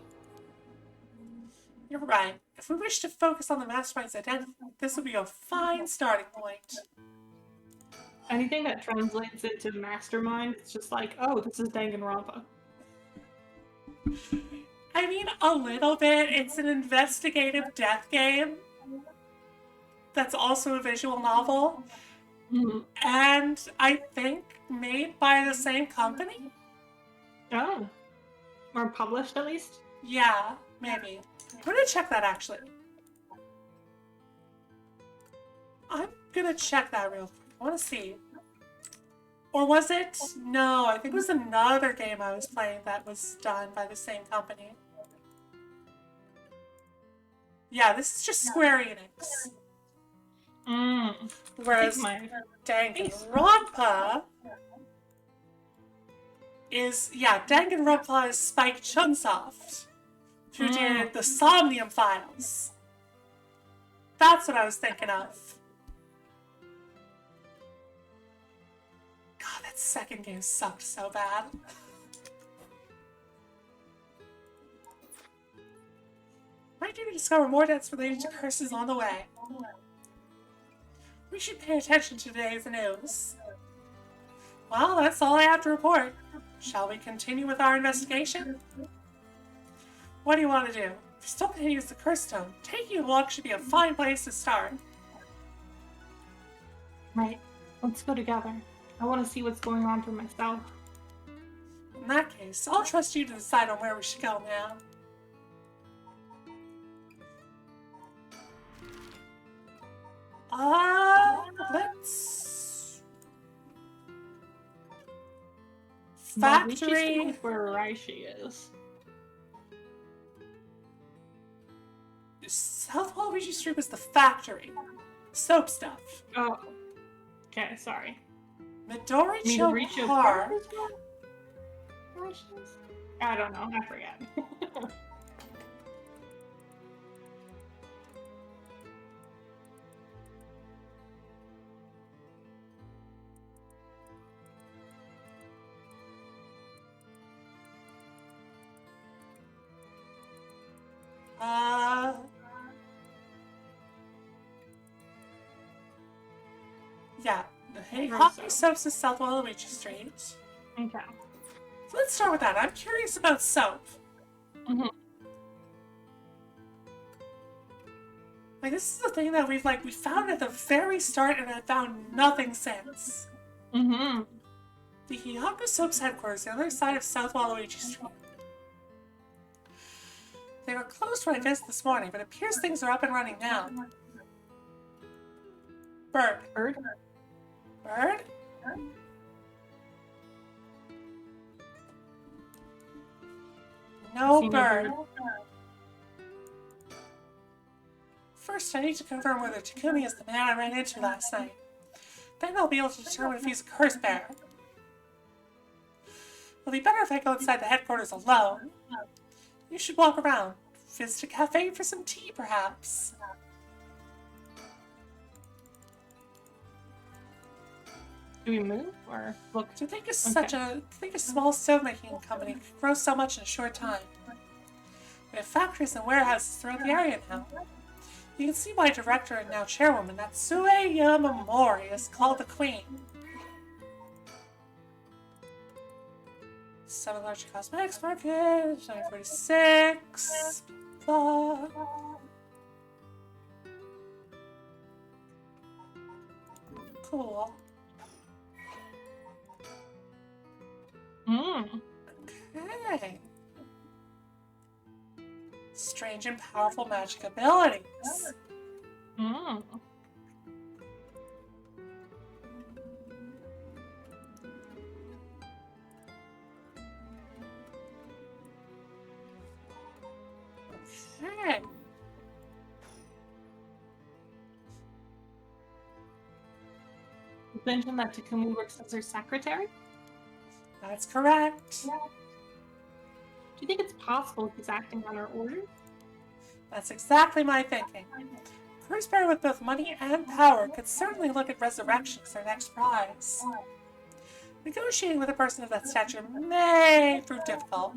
You're right. If we wish to focus on the mastermind's identity, this would be a fine starting point. Anything that translates into mastermind, it's just like, oh, this is Danganronpa. I mean, a little bit. It's an investigative death game that's also a visual novel. And I think made by the same company? Oh. Or published, at least? Yeah, maybe. I'm gonna check that, actually. I'm gonna check that real quick. I wanna see. Or was it? No, I think it was another game I was playing that was done by the same company. Yeah, this is just Square Enix. Whereas Danganronpa is, Danganronpa is Spike Chunsoft, who did the Somnium Files. That's what I was thinking of. God, that second game sucked so bad. Might need to discover more deaths related to curses on the way. We should pay attention to today's news. Well, that's all I have to report. Shall we continue with our investigation? What do you want to do? If you still can use the curse stone, taking a walk should be a fine place to start. Right. Let's go together. I want to see what's going on for myself. In that case, I'll trust you to decide on where we should go now. Waluigi Street Factory. is where Raishi is. South Waluigi Street was the factory. Soap stuff. Oh. Okay, sorry. Midoricho Midoricho Park. is where Raishi is? I don't know. I forget. Yeah. Hockey Soaps is South Waluigi Street. Okay. So let's start with that. I'm curious about soap. Mm-hmm. Like, this is the thing that we found at the very start and I found nothing since. Mm-hmm. The Hyaku Soap's headquarters, the other side of South Waluigi Street. They were closed when I visited this morning, but it appears things are up and running now. Bird. Bird? Bird? No bird. First, I need to confirm whether Takumi is the man I ran into last night. Then I'll be able to determine if he's a curse bearer. It'll be better if I go inside the headquarters alone. You should walk around. Visit a cafe for some tea, perhaps. Do we move or look? To think a small soap making company could grow so much in a short time. We have factories and warehouses throughout the area now. You can see why director and now chairwoman Natsue Yamamori is called the Queen. 7 large cosmetics market, 946. Blah. Cool. Okay. Strange and powerful magic abilities. Okay. You mentioned that Takumi works as her secretary? That's correct. Do you think it's possible he's acting on her orders? That's exactly my thinking. A curse bearer with both money and power could certainly look at resurrection as their next prize. Negotiating with a person of that stature may prove difficult.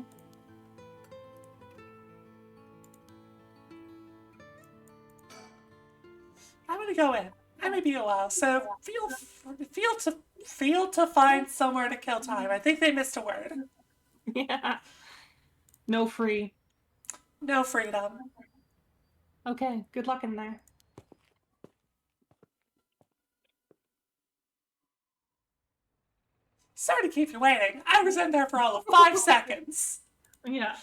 I'm gonna go in. I may be a while, so feel to find somewhere to kill time. I think they missed a word. Yeah. No free. No freedom. Okay, good luck in there. Sorry to keep you waiting. I was in there for all of 5 seconds. Yeah.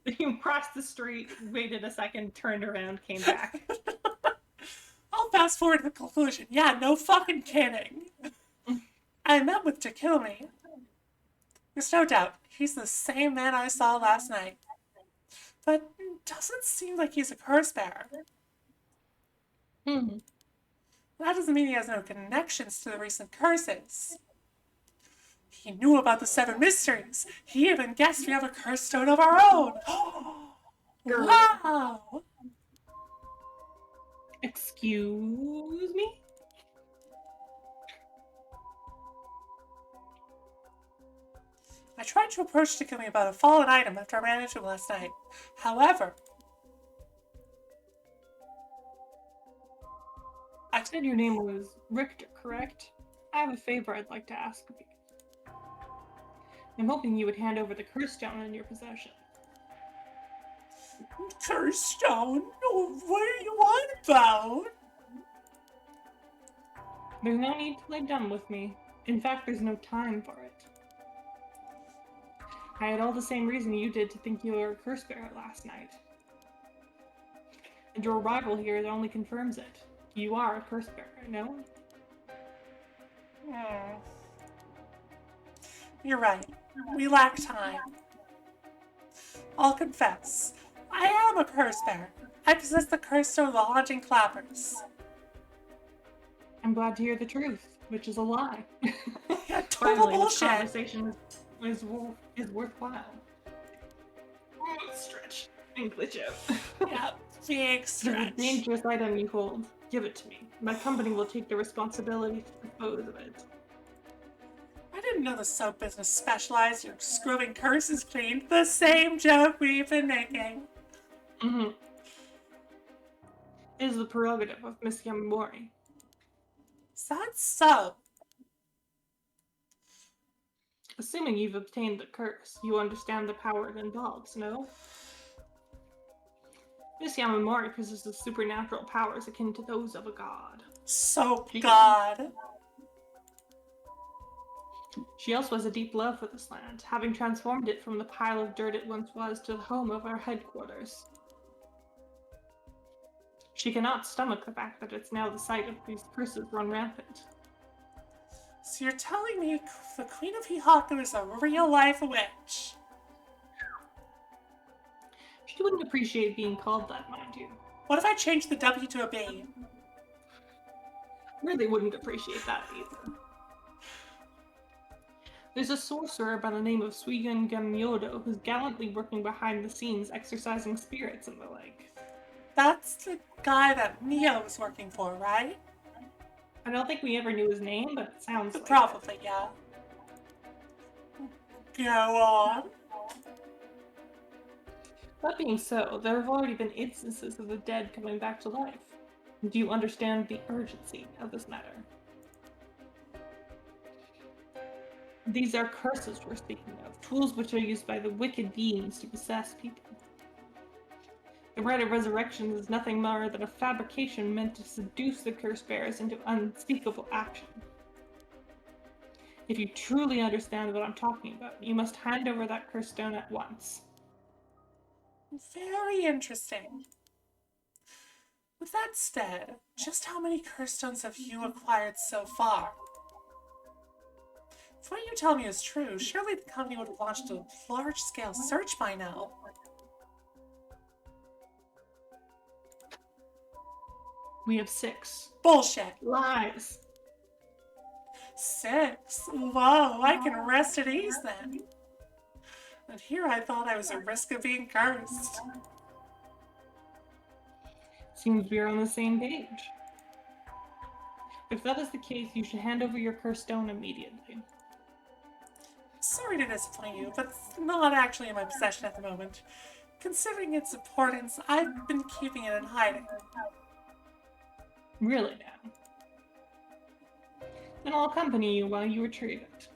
You crossed the street, waited a second, turned around, came back. I'll fast forward to the conclusion. Yeah, no fucking kidding. I met with Takumi. There's no doubt, he's the same man I saw last night. But it doesn't seem like he's a curse bearer. That doesn't mean he has no connections to the recent curses. He knew about the 7 mysteries. He even guessed we have a curse stone of our own. Wow! Excuse me? I tried to approach Takumi about a fallen item after I ran into him last night. However, I said your name was Richter, correct? I have a favor I'd like to ask of you. I'm hoping you would hand over the curse stone in your possession. curse stone? What are you on about? There's no need to play dumb with me. In fact, there's no time for it. I had all the same reason you did to think you were a curse bearer last night. And your arrival here only confirms it. You are a curse bearer, no? Hmm. You're right. We lack time. I'll confess. I am a curse bearer. I possess the curse stone of the haunting clappers. I'm glad to hear the truth, which is a lie. Yeah, total Finally, this bullshit. conversation is worthwhile. Stretch and glitch out. Yeah, big This is a stretch. dangerous item you hold. Give it to me. My company will take the responsibility to dispose of it. I didn't know the soap business specialized in scrubbing curses clean. The same joke we've been making. Mm-hmm. It is the prerogative of Miss Yamamori. Is that so? Assuming you've obtained the curse, you understand the power it involves, no? Miss Yamamori possesses supernatural powers akin to those of a god. Soap god. She also has a deep love for this land, having transformed it from the pile of dirt it once was to the home of our headquarters. She cannot stomach the fact that it's now the site of these curses run rampant. So you're telling me the Queen of Hihaku is a real-life witch? She wouldn't appreciate being called that, mind you. What if I change the W to a B? Really wouldn't appreciate that either. There's a sorcerer by the name of Suigun Gamyodo who's gallantly working behind the scenes exorcising spirits and the like. That's the guy that Mio was working for, right? I don't think we ever knew his name, but it sounds like Probably, yeah. Go on. That being so, there have already been instances of the dead coming back to life. Do you understand the urgency of this matter? These are curses we're speaking of, tools which are used by the wicked beings to possess people. The rite of resurrection is nothing more than a fabrication meant to seduce the curse bearers into unspeakable action. If you truly understand what I'm talking about, you must hand over that curse stone at once. Very interesting. With that said, just how many curse stones have you acquired so far? If what you tell me is true, surely the company would have launched a large-scale search by now. We have 6. Bullshit. Lies! 6? Whoa, I can rest at ease then. And here I thought I was at risk of being cursed. Seems we're on the same page. If that is the case, you should hand over your curse stone immediately. Sorry to disappoint you, but it's not actually in my possession at the moment. Considering its importance, I've been keeping it in hiding. Really now? Then I'll accompany you while you retrieve it.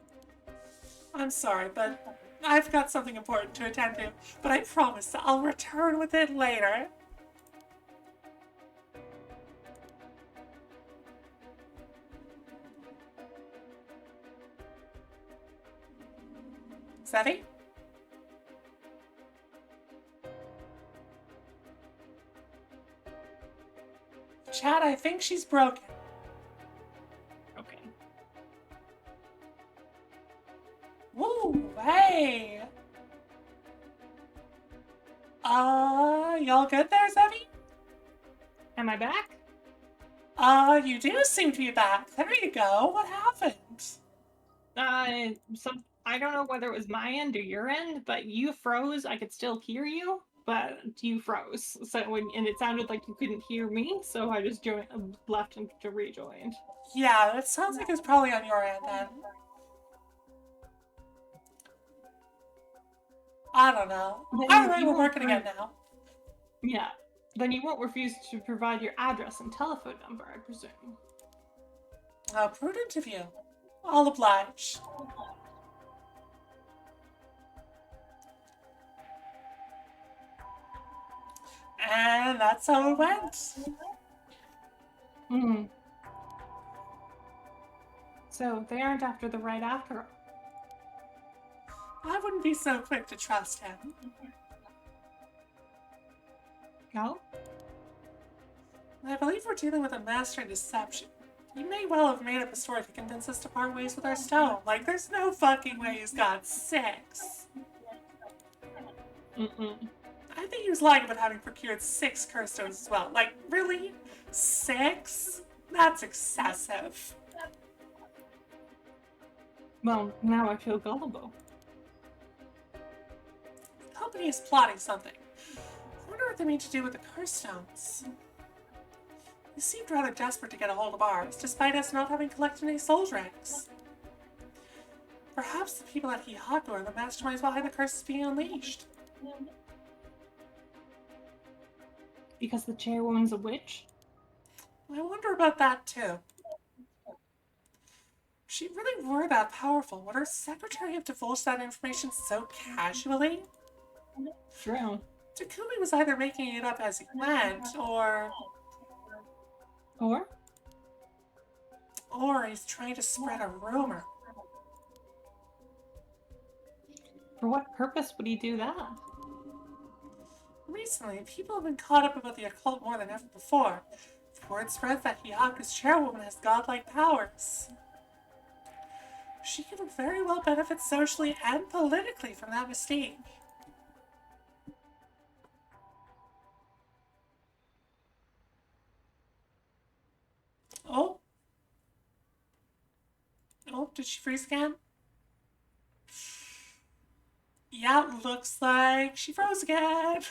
I'm sorry, but I've got something important to attend to, but I promise I'll return with it later. Sevi? Chad, I think she's broken. Okay. Woo, hey! Y'all good there, Sevi? Am I back? You do seem to be back. There you go. What happened? I don't know whether it was my end or your end, but you froze. I could still hear you, but you froze. And it sounded like you couldn't hear me, so I just left and to rejoined. Yeah, that sounds like it was probably on your end then. I don't know. Either way, we're working again now. Yeah. Then you won't refuse to provide your address and telephone number, I presume. How prudent of you. I'll oblige. And that's how it went. Hmm. So they aren't after the right after all. I wouldn't be so quick to trust him. No? I believe we're dealing with a master in deception. You may well have made up a story to convince us to part ways with our stone. Like, there's no fucking way he's got 6. Mm-mm. I think he was lying about having procured 6 curse stones as well. Like, really? 6? That's excessive. Well, now I feel gullible. The company is plotting something. I wonder what they mean to do with the curse stones. They seemed rather desperate to get a hold of ours, despite us not having collected any soul drinks. Perhaps the people at Hihaku are the masterminds behind the curses being unleashed. Because the chairwoman's a witch? I wonder about that too. If she really were that powerful, would her secretary have divulged that information so casually? True. Takumi was either making it up as he went, or he's trying to spread a rumor. For what purpose would he do that? Recently, people have been caught up about the occult more than ever before. Word spreads that Hihaku's chairwoman has godlike powers. She could very well benefit socially and politically from that mystique. Oh. Oh, did she freeze again? Yeah, looks like she froze again.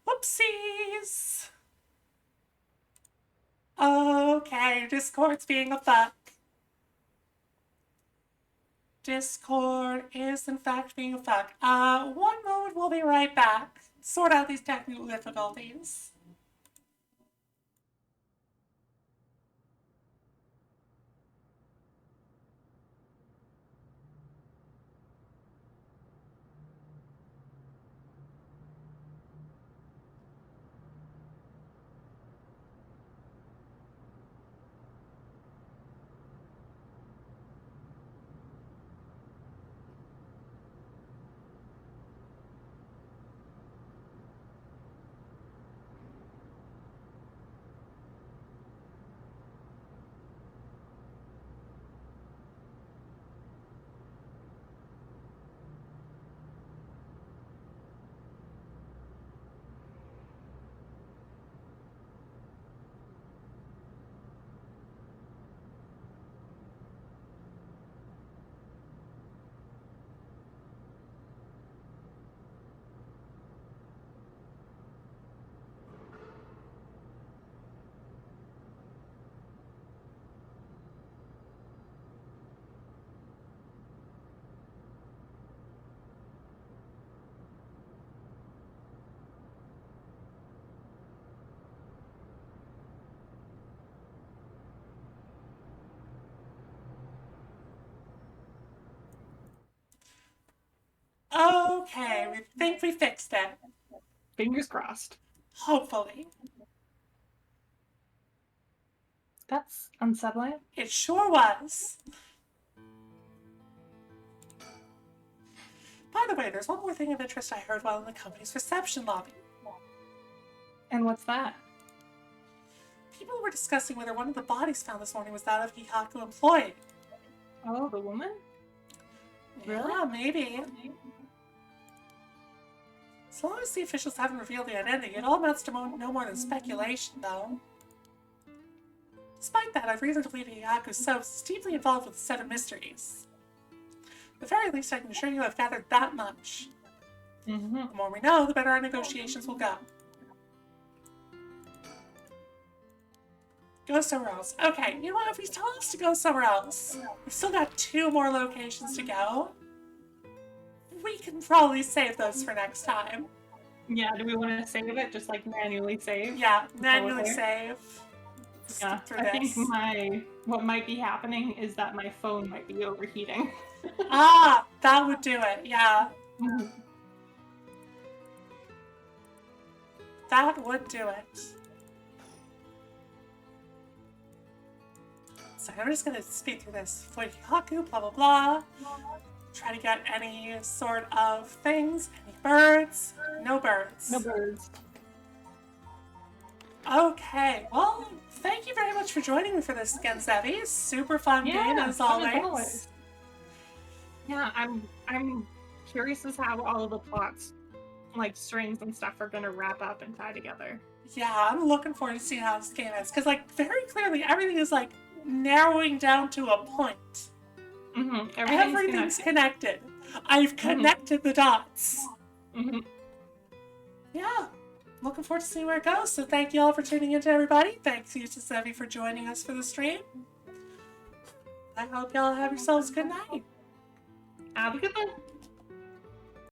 Whoopsies. Okay, Discord's being a fuck. Discord is in fact being a fuck. One moment, we'll be right back. Sort out these technical difficulties. Okay, we think we fixed it. Fingers crossed. Hopefully. That's unsettling. It sure was. By the way, there's one more thing of interest I heard while in the company's reception lobby. And what's that? People were discussing whether one of the bodies found this morning was that of a Hihaku employee. Oh, the woman? Really? Yeah, maybe. As long as the officials haven't revealed the identity, it all amounts to no more than speculation, though. Despite that, I've reason to believe Hihaku So is deeply involved with the Seven Mysteries. At the very least, I can assure you I've gathered that much. Mm-hmm. The more we know, the better our negotiations will go. Go somewhere else. Okay, you know what? If he's telling us to go somewhere else, we've still got 2 more locations to go. We can probably save those for next time. Yeah, do we want to save it? Just like manually save? Yeah, manually save. Yeah, I think what might be happening is that my phone might be overheating. Ah, that would do it, yeah. That would do it. So I'm just gonna speed through this. Hihaku, blah blah blah. Try to get any sort of things. Any birds? No birds. No birds. Okay, well, thank you very much for joining me for this again, Zevi. Super fun game as fun always. Yeah, I'm curious as how all of the plots, like strings and stuff, are gonna wrap up and tie together. Yeah, I'm looking forward to seeing how this game is, because like very clearly everything is like narrowing down to a point. Everything's connected. I've connected the dots. Yeah, looking forward to seeing where it goes. So thank you all for tuning in to everybody. Thanks you to Zevi for joining us for the stream. I hope y'all have yourselves a good night. Have a good one.